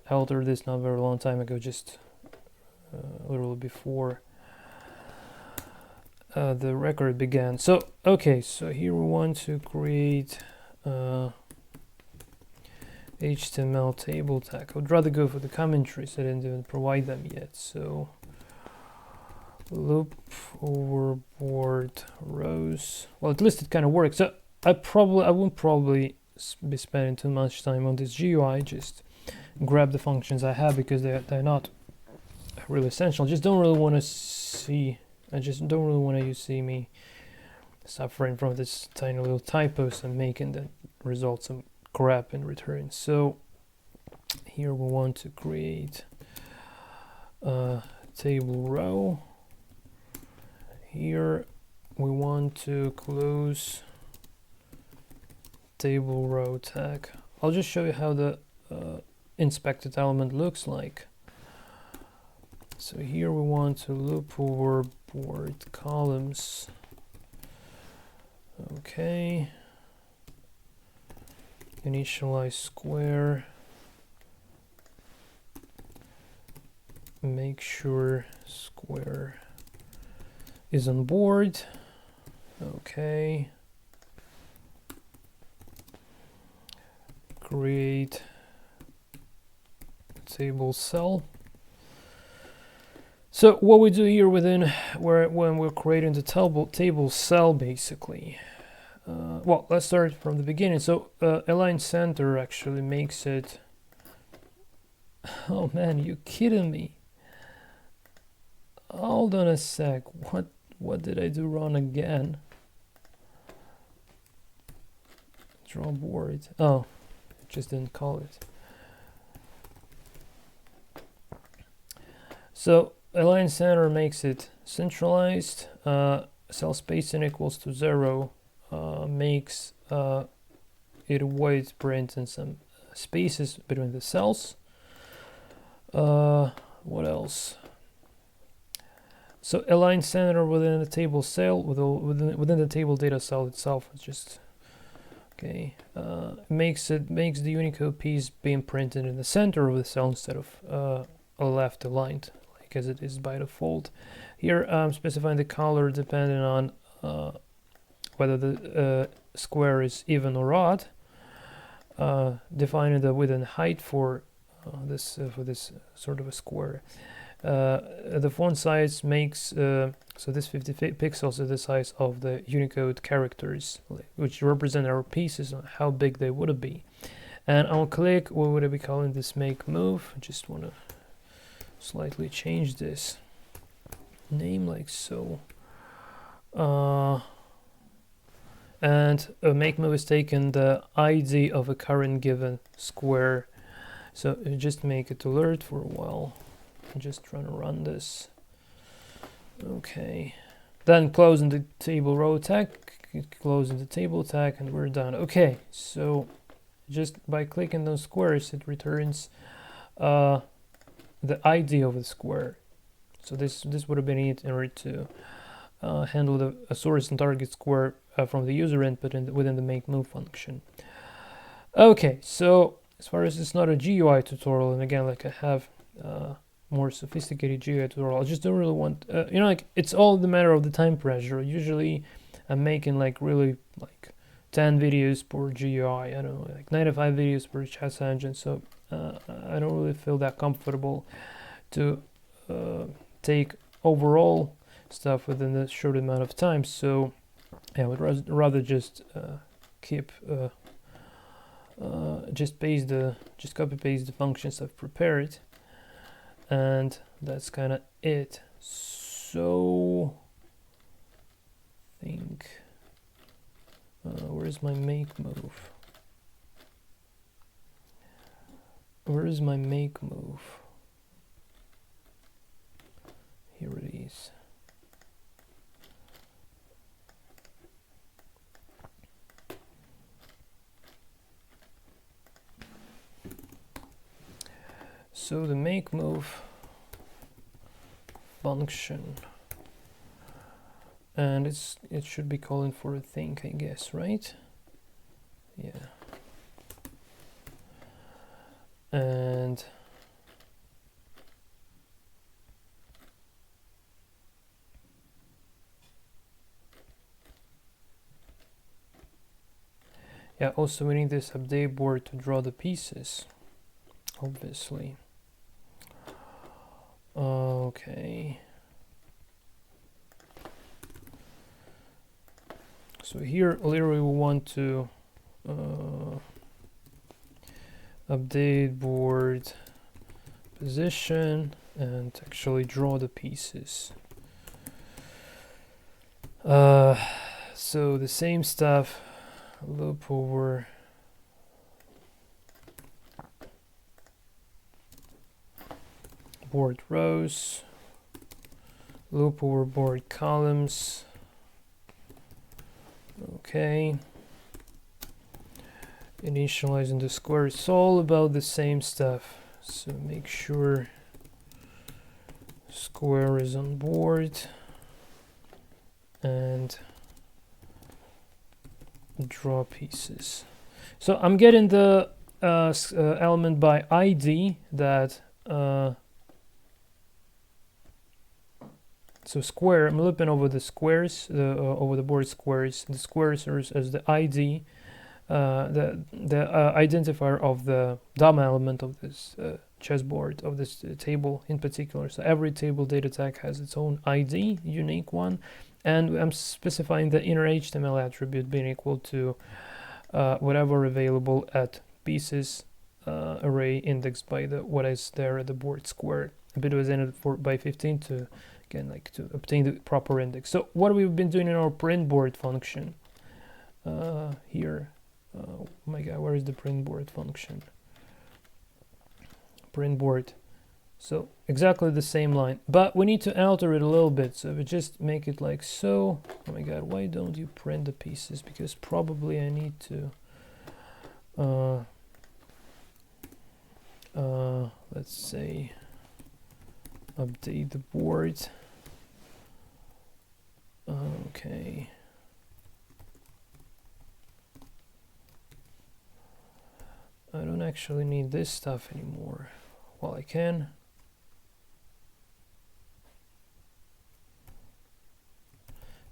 altered this not very long time ago, just a little before the record began. So okay, so here we want to create HTML table tag. I would rather go for the commentaries. I didn't even provide them yet. So loop overboard rows. Well, at least it kind of works. So I won't probably be spending too much time on this GUI. Just grab the functions I have, because they're not really essential. I just don't really want to see you see me suffering from this tiny little typos I'm making that result some crap in return. So here we want to create a table row. Here we want to close table row tag. I'll just show you how the inspected element looks like. So here we want to loop overboard columns. Okay. Initialize square. Make sure square is on board. Okay. Create table cell. So what we do here when we're creating the table cell, basically. Well, let's start from the beginning. So align center actually makes it. Oh man, you kidding me? Hold on a sec. What did I do wrong again? Draw board. Oh, just didn't call it. So align center makes it centralized. Cell spacing equals to 0 makes it avoid printing some spaces between the cells. What else? So align center within the table cell, within the table data cell itself. It's just okay. Makes the Unicode piece being printed in the center of the cell instead of left aligned, like as it is by default. Here I'm specifying the color depending on whether the square is even or odd. Defining the width and height for this sort of a square. The font size makes so this 50 pixels is the size of the Unicode characters, which represent our pieces on how big they would be. And on click, what would I be calling this? Make move. I just want to slightly change this name like so. And make move is taking the ID of a current given square. So just make it alert for a while. I'm just trying to run this. Okay. Then closing the table row tag, closing the table tag, and we're done. Okay, so just by clicking those squares, it returns the ID of the square. So this would have been it in order to handle a source and target square from the user input within the make move function. Okay, so as far as it's not a GUI tutorial, and again, like I have more sophisticated GUI tutorial, I just don't really want, like it's all the matter of the time pressure. Usually I'm making like really like 10 videos per GUI, I don't know, like 95 videos per chess engine. So I don't really feel that comfortable to take overall stuff within a short amount of time. So I would rather just keep just copy paste the functions I've prepared, and that's kind of it. So I think where's my make move? Where is my make move? Here it is. So the make move function, and it should be calling for a thing, I guess, right? Yeah. And yeah, also we need this update board to draw the pieces, obviously. Okay. So here literally we want to update board position and actually draw the pieces. So the same stuff, loop over board rows, loop over board columns. Okay. Initializing the square. It's all about the same stuff. So make sure square is on board and draw pieces. So I'm getting the element by ID that so square, I'm looping over the squares, over the board squares. The square serves as the ID, the identifier of the DOM element of this chessboard, of this table in particular. So every table data tag has its own ID, unique one, and I'm specifying the inner HTML attribute being equal to whatever available at pieces array indexed by the what is there at the board square. A bit was ended by 15 to again, like to obtain the proper index. So what we've been doing in our print board function here. Oh my god, where is the print board function? Print board. So exactly the same line, but we need to alter it a little bit. So we just make it like so. Oh my god, why don't you print the pieces? Because probably I need to let's say update the board. Okay. I don't actually need this stuff anymore. Well, I can.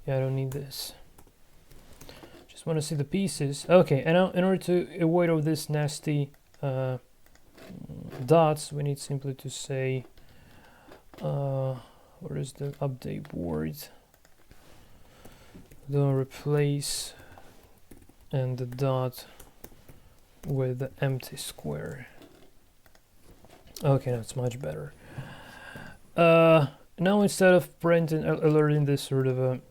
Yeah, I don't need this. Just want to see the pieces. Okay, and now in order to avoid all this nasty dots, we need simply to say where is the update board? Don't replace and the dot with the empty square. Okay, that's much better. Now instead of printing alerting this sort of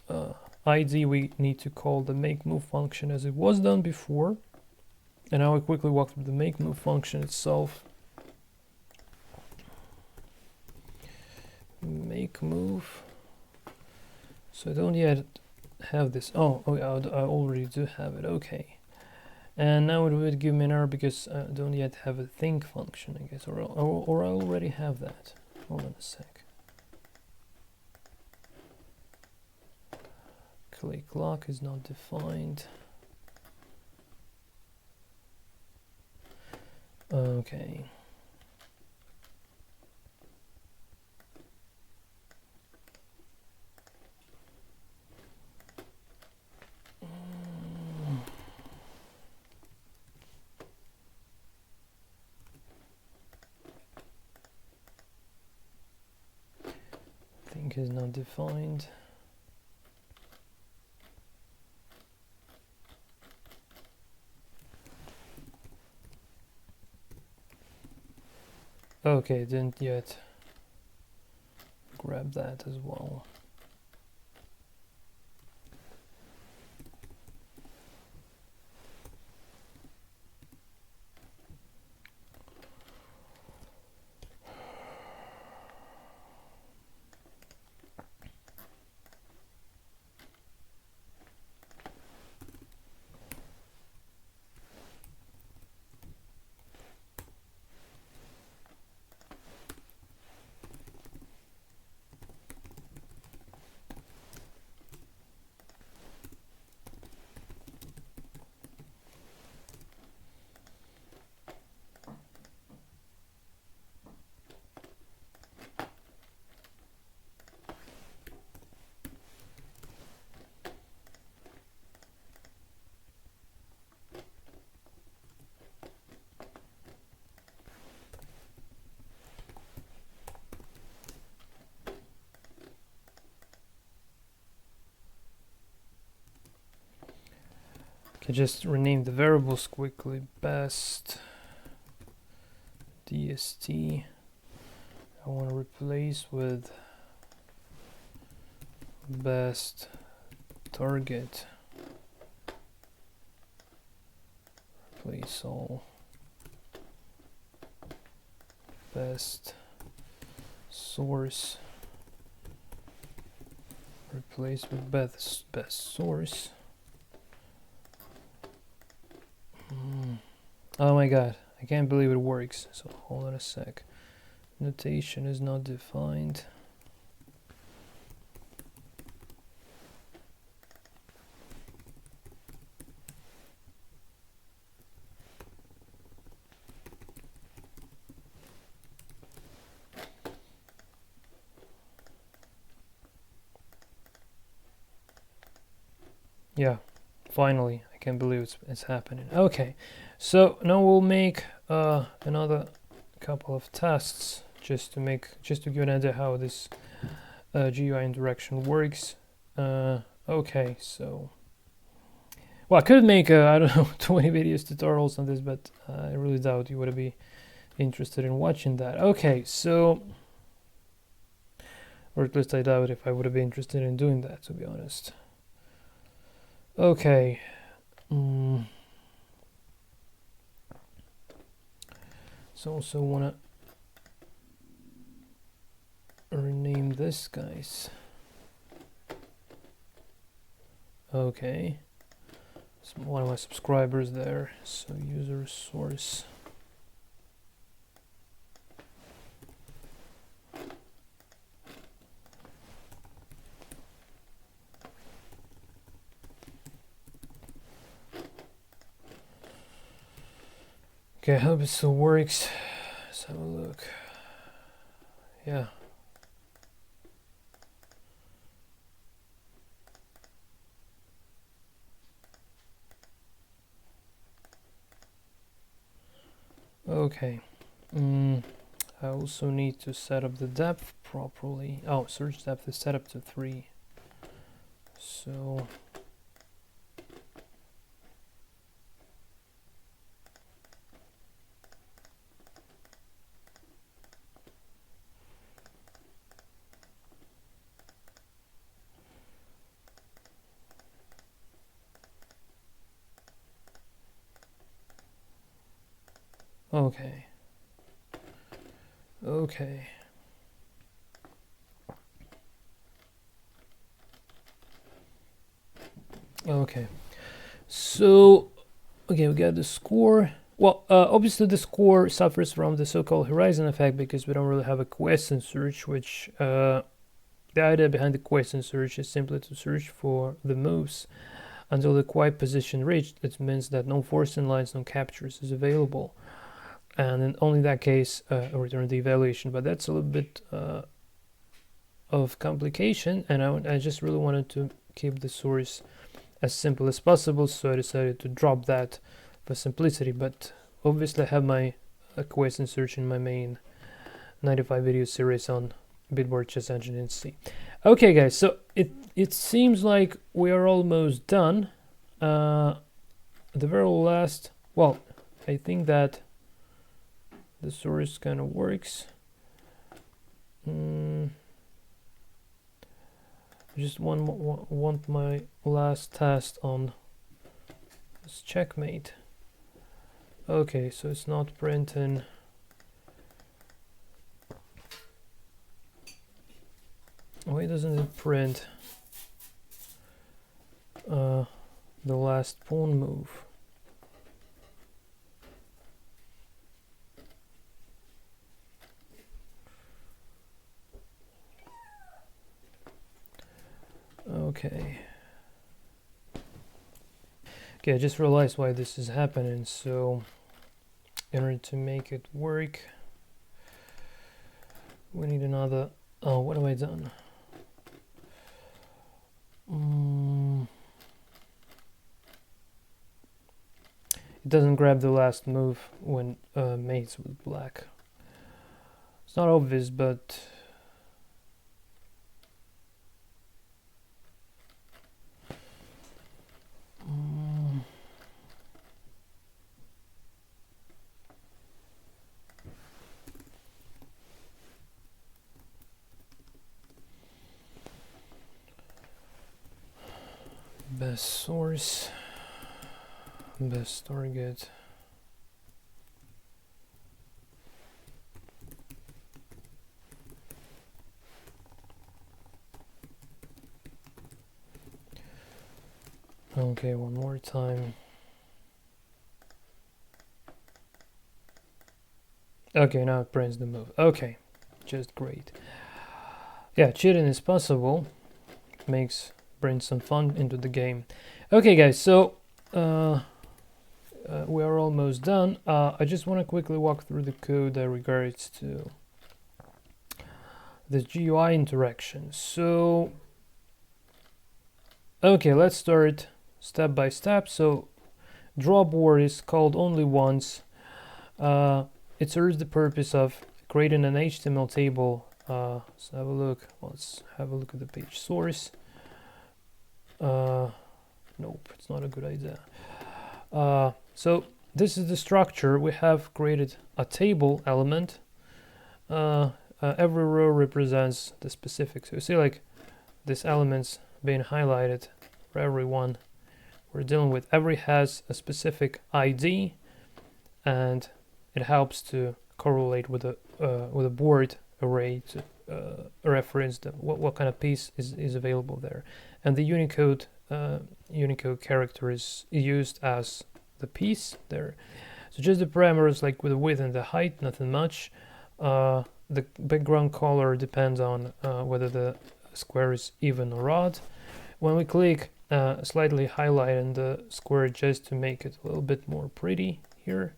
a ID, we need to call the make move function as it was done before. And now I quickly walk through the make move function itself. Make move. So I don't yet have this. Oh, I already do have it. Okay. And now it would give me an error because I don't yet have a think function, I guess, or I already have that. Hold on a sec. Click lock is not defined. Okay. is not defined. Okay, didn't yet grab that as well. I just rename the variables quickly. Best DST I want to replace with best target. Replace all. Best source. Replace with best source. Oh my god, I can't believe it works. So hold on a sec. Notation is not defined. Yeah, finally. I can't believe it's happening. Okay, so now we'll make another couple of tests just to give an idea how this GUI interaction works. Okay, so well, I could make I don't know 20 videos tutorials on this, but I really doubt you would be interested in watching that. Okay, so, or at least I doubt if I would be interested in doing that, to be honest. Okay. So also wanna rename this, guys. Okay. So one of my subscribers there. So user source. Okay, I hope it still works. Let's have a look. Yeah. Okay. I also need to set up the depth properly. Oh, search depth is set up to 3. So okay. Okay. Okay. So, okay, we got the score. Well, obviously the score suffers from the so-called horizon effect because we don't really have a question search, which the idea behind the question search is simply to search for the moves until the quiet position reached. It means that no forcing lines, no captures is available. And in only that case, return the evaluation. But that's a little bit of complication, and I just really wanted to keep the source as simple as possible, so I decided to drop that for simplicity. But obviously I have my question search in my main 95 video series on bitboard chess engine in C. Okay, guys, so it seems like we are almost done. The very last, well, I think that the source kind of works. Just want my last test on this checkmate. Okay, so it's not printing. Why doesn't it print the last pawn move? Okay. Okay, I just realized why this is happening. So in order to make it work, we need another. Oh, what have I done? It doesn't grab the last move when mates with black. It's not obvious, but best source, best target. Okay, one more time. Okay, now it prints the move. Okay, just great. Yeah, cheating is possible. Brings some fun into the game. Okay, guys, so we are almost done. I just want to quickly walk through the code that regards to the GUI interaction. So, okay, let's start step by step. So, draw board is called only once. It serves the purpose of creating an HTML table. Let's have a look. Let's have a look at the page source. Nope, it's not a good idea. So this is the structure. We have created a table element. Every row represents the specific. So you see, like, this element's being highlighted for every one. We're dealing with every has a specific ID, and it helps to correlate with a board array to reference what kind of piece is available there. And the Unicode character is used as the piece there. So just the parameters, like with the width and the height, nothing much. The background color depends on whether the square is even or odd. When we click, slightly highlighting the square just to make it a little bit more pretty here.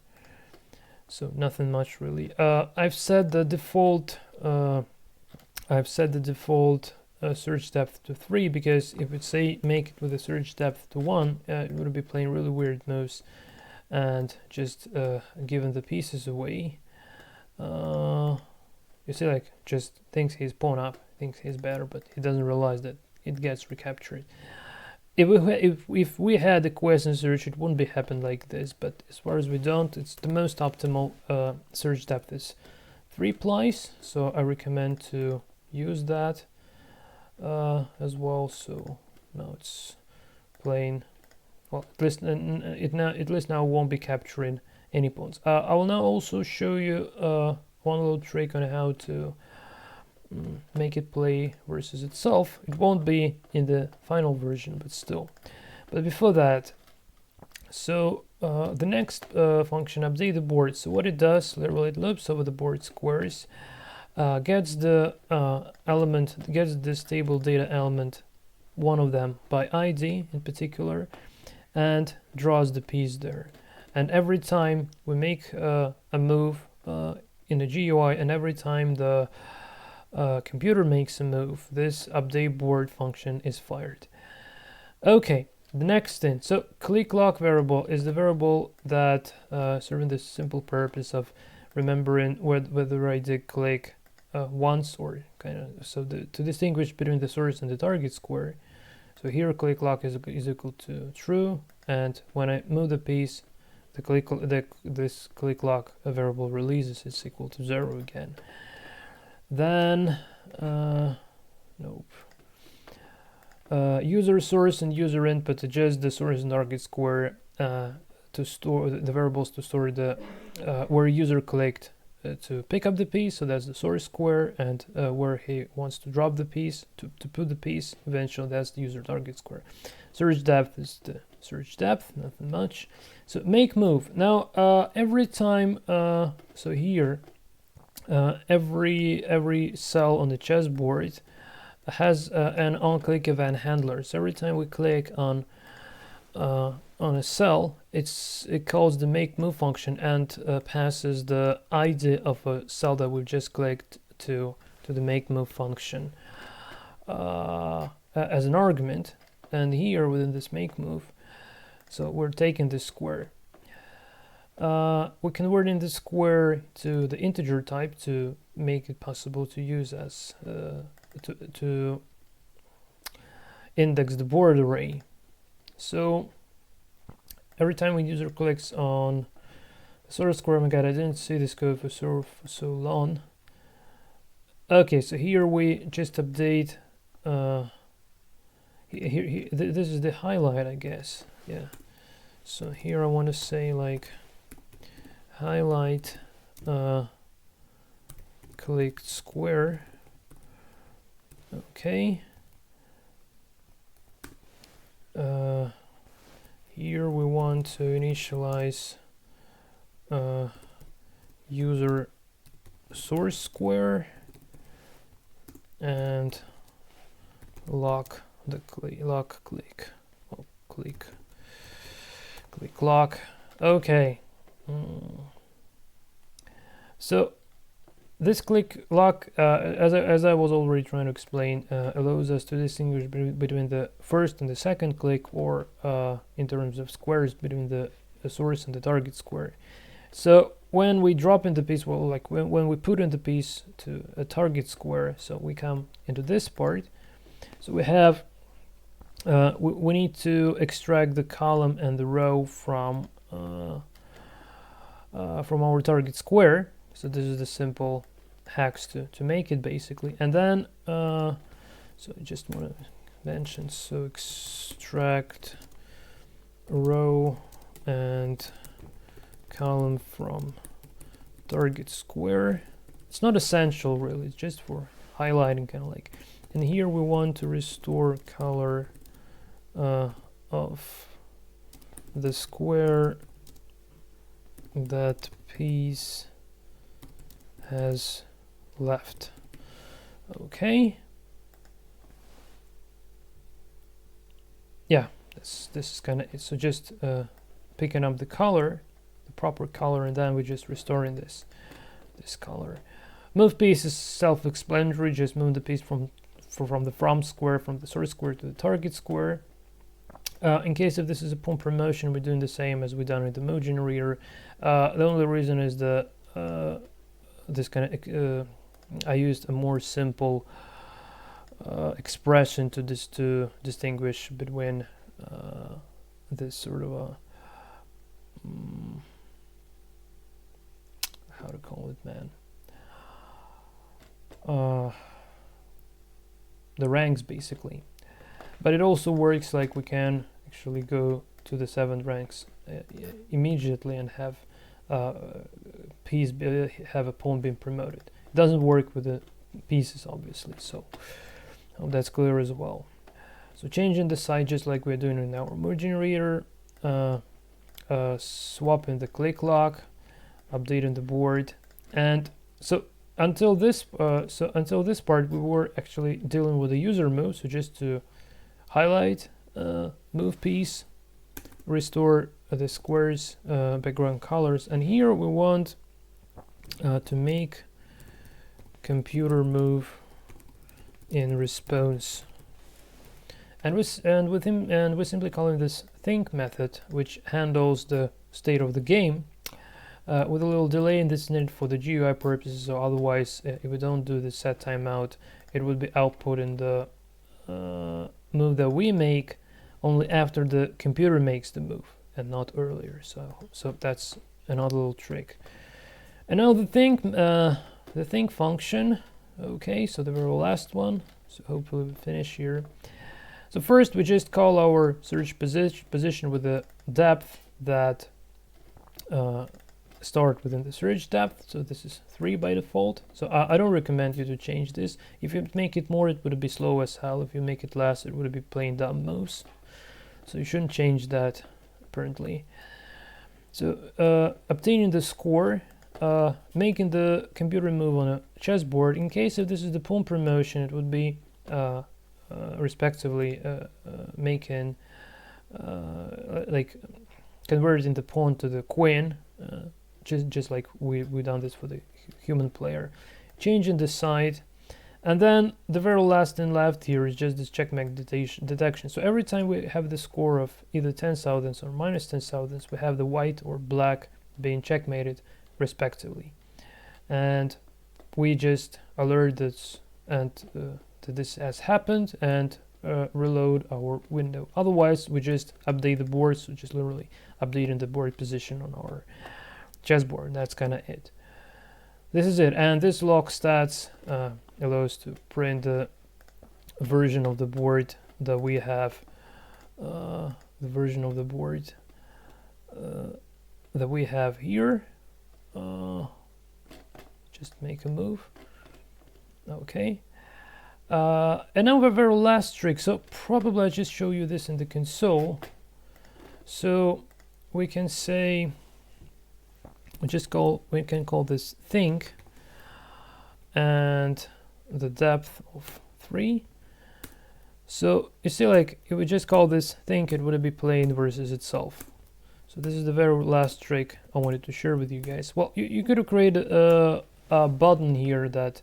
So nothing much really. I've set the default search depth to 3, because if it say make it with a search depth to 1, it would be playing really weird moves and just giving the pieces away. You see, like, just thinks he's pawn up, thinks he's better, but he doesn't realize that it gets recaptured. If we had a question search, it wouldn't be happen like this, but as far as we don't, it's the most optimal search depth is 3 plies, so I recommend to use that as well. So now it's playing, well, at least now won't be capturing any pawns. I will now also show you one little trick on how to make it play versus itself. It won't be in the final version, but still. But before that, so the next function, update the board. So what it does, literally it loops over the board squares, gets the this table data element, one of them by ID in particular, and draws the piece there. And every time we make a move in the GUI, and every time the computer makes a move, this update board function is fired. Okay, the next thing. So click lock variable is the variable that serving the simple purpose of remembering whether I did click once, or kind of so to distinguish between the source and the target square. So here click lock is equal to true, and when I move the piece, this click lock variable releases is equal to 0 again. Then nope. User source and user input adjust the source and target square to store the variables to store the where user clicked to pick up the piece, so that's the source square, and where he wants to drop the piece to put the piece eventually, that's the user target square. Search depth is the search depth, nothing much. So make move. Now every time so here every cell on the chessboard has an on-click event handler. So every time we click on a cell, it calls the make move function and passes the ID of a cell that we've just clicked to the make move function as an argument. And here within this make move, so we're taking this square. We're converting the square to the integer type to make it possible to use as to index the board array. So every time a user clicks on the source square, oh my god, I didn't see this code for so long. Okay, so here we just update. This is the highlight, I guess. Yeah. So here I want to say like highlight clicked square. Okay. Here we want to initialize user source square and lock the click lock. Okay. So this click lock, as I was already trying to explain, allows us to distinguish between the first and the second click, or in terms of squares, between the source and the target square. So when we drop in the piece, well, like when we put in the piece to a target square, so we come into this part. So we have we need to extract the column and the row from our target square. So this is the simple hacks to make it basically. And then so I just want to mention, so extract row and column from target square. It's not essential really, it's just for highlighting, kind of like. And here we want to restore color of the square that piece has left. Okay. Yeah, this is kind of it. So just picking up the color, the proper color, and then we're just restoring this color. Move piece is self-explanatory. Just move the piece from the square, from the source square to the target square. In case if this is a pawn promotion, we're doing the same as we done with the move generator. The only reason is that this kind of I used a more simple expression to distinguish between this sort of a how to call it, man, the ranks basically. But it also works like we can actually go to the 7th ranks immediately and have have a pawn being promoted. It doesn't work with the pieces obviously, so I hope that's clear as well. So changing the side just like we're doing in our move generator, swapping the click lock, updating the board, and so until this part we were actually dealing with the user move. So just to highlight, move piece, restore the squares background colors, and here we want to make computer move in response, and we're simply calling this think method, which handles the state of the game. with a little delay, and this is needed for the GUI purposes. So otherwise, if we don't do the set timeout, it would be output in the move that we make only after the computer makes the move and not earlier. So that's another little trick. And now the think function. Okay, so the very last one. So hopefully we finish here. So first we just call our search position with the depth that start within the search depth. So this is 3 by default. So I don't recommend you to change this. If you make it more, it would be slow as hell. If you make it less, it would be plain dumb moves. So you shouldn't change that apparently. So obtaining the score, making the computer move on a chessboard. In case if this is the pawn promotion, it would be respectively making like converting the pawn to the queen, just like we done this for the human player, changing the side. And then the very last thing left here is just this checkmate detection. So every time we have the score of either 10 thousandths or minus 10 thousandths, we have the white or black being checkmated respectively. And we just alert this and that this has happened and reload our window. Otherwise, we just update the board, so just literally updating the board position on our chessboard. That's kind of it. This is it. And this log stats allows to print the version of the board that we have, the version of the board that we have here. Just make a move. Okay. And now the very last trick. So probably I'll just show you this in the console. So we can say, we can call this think, and the depth of 3. So you see, like if we just call this think, it would be plain versus itself. So this is the very last trick I wanted to share with you guys. Well, you could have created a button here that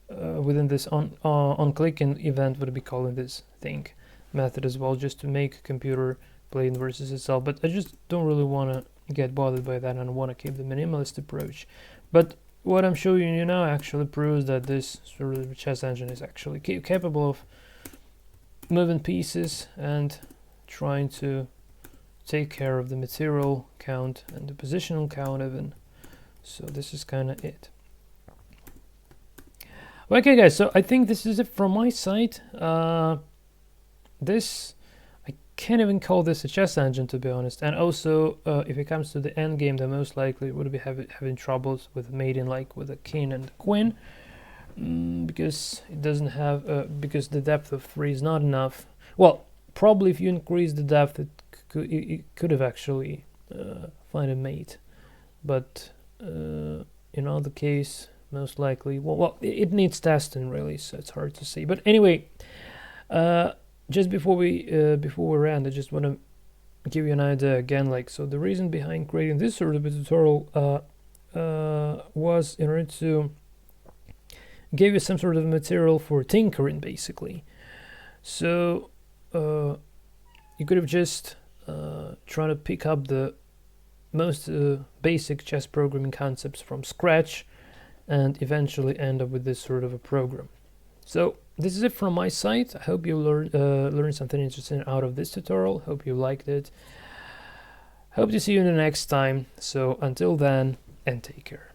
within this on clicking event would be calling this think method as well, just to make computer plain versus itself. But I just don't really want to get bothered by that, and I want to keep the minimalist approach. But what I'm showing you now actually proves that this sort of chess engine is actually capable of moving pieces and trying to take care of the material count and the positional count even. So this is kind of it. Okay guys, so I think this is it from my side. This, I can't even call this a chess engine, to be honest. And also, if it comes to the end game, then most likely it would be having troubles with mating, like with a king and the queen, because it doesn't have, because the depth of 3 is not enough. Well, probably if you increase the depth, it could have actually find a mate, but in other case, most likely, well, it needs testing really, so it's hard to see. But anyway, just before we end, I just want to give you an idea again. Like, so the reason behind creating this sort of a tutorial was in order to give you some sort of material for tinkering, basically. So you could have just tried to pick up the most basic chess programming concepts from scratch and eventually end up with this sort of a program. So this is it from my side. I hope you learned something interesting out of this tutorial. Hope you liked it. Hope to see you in the next time. So until then, and take care.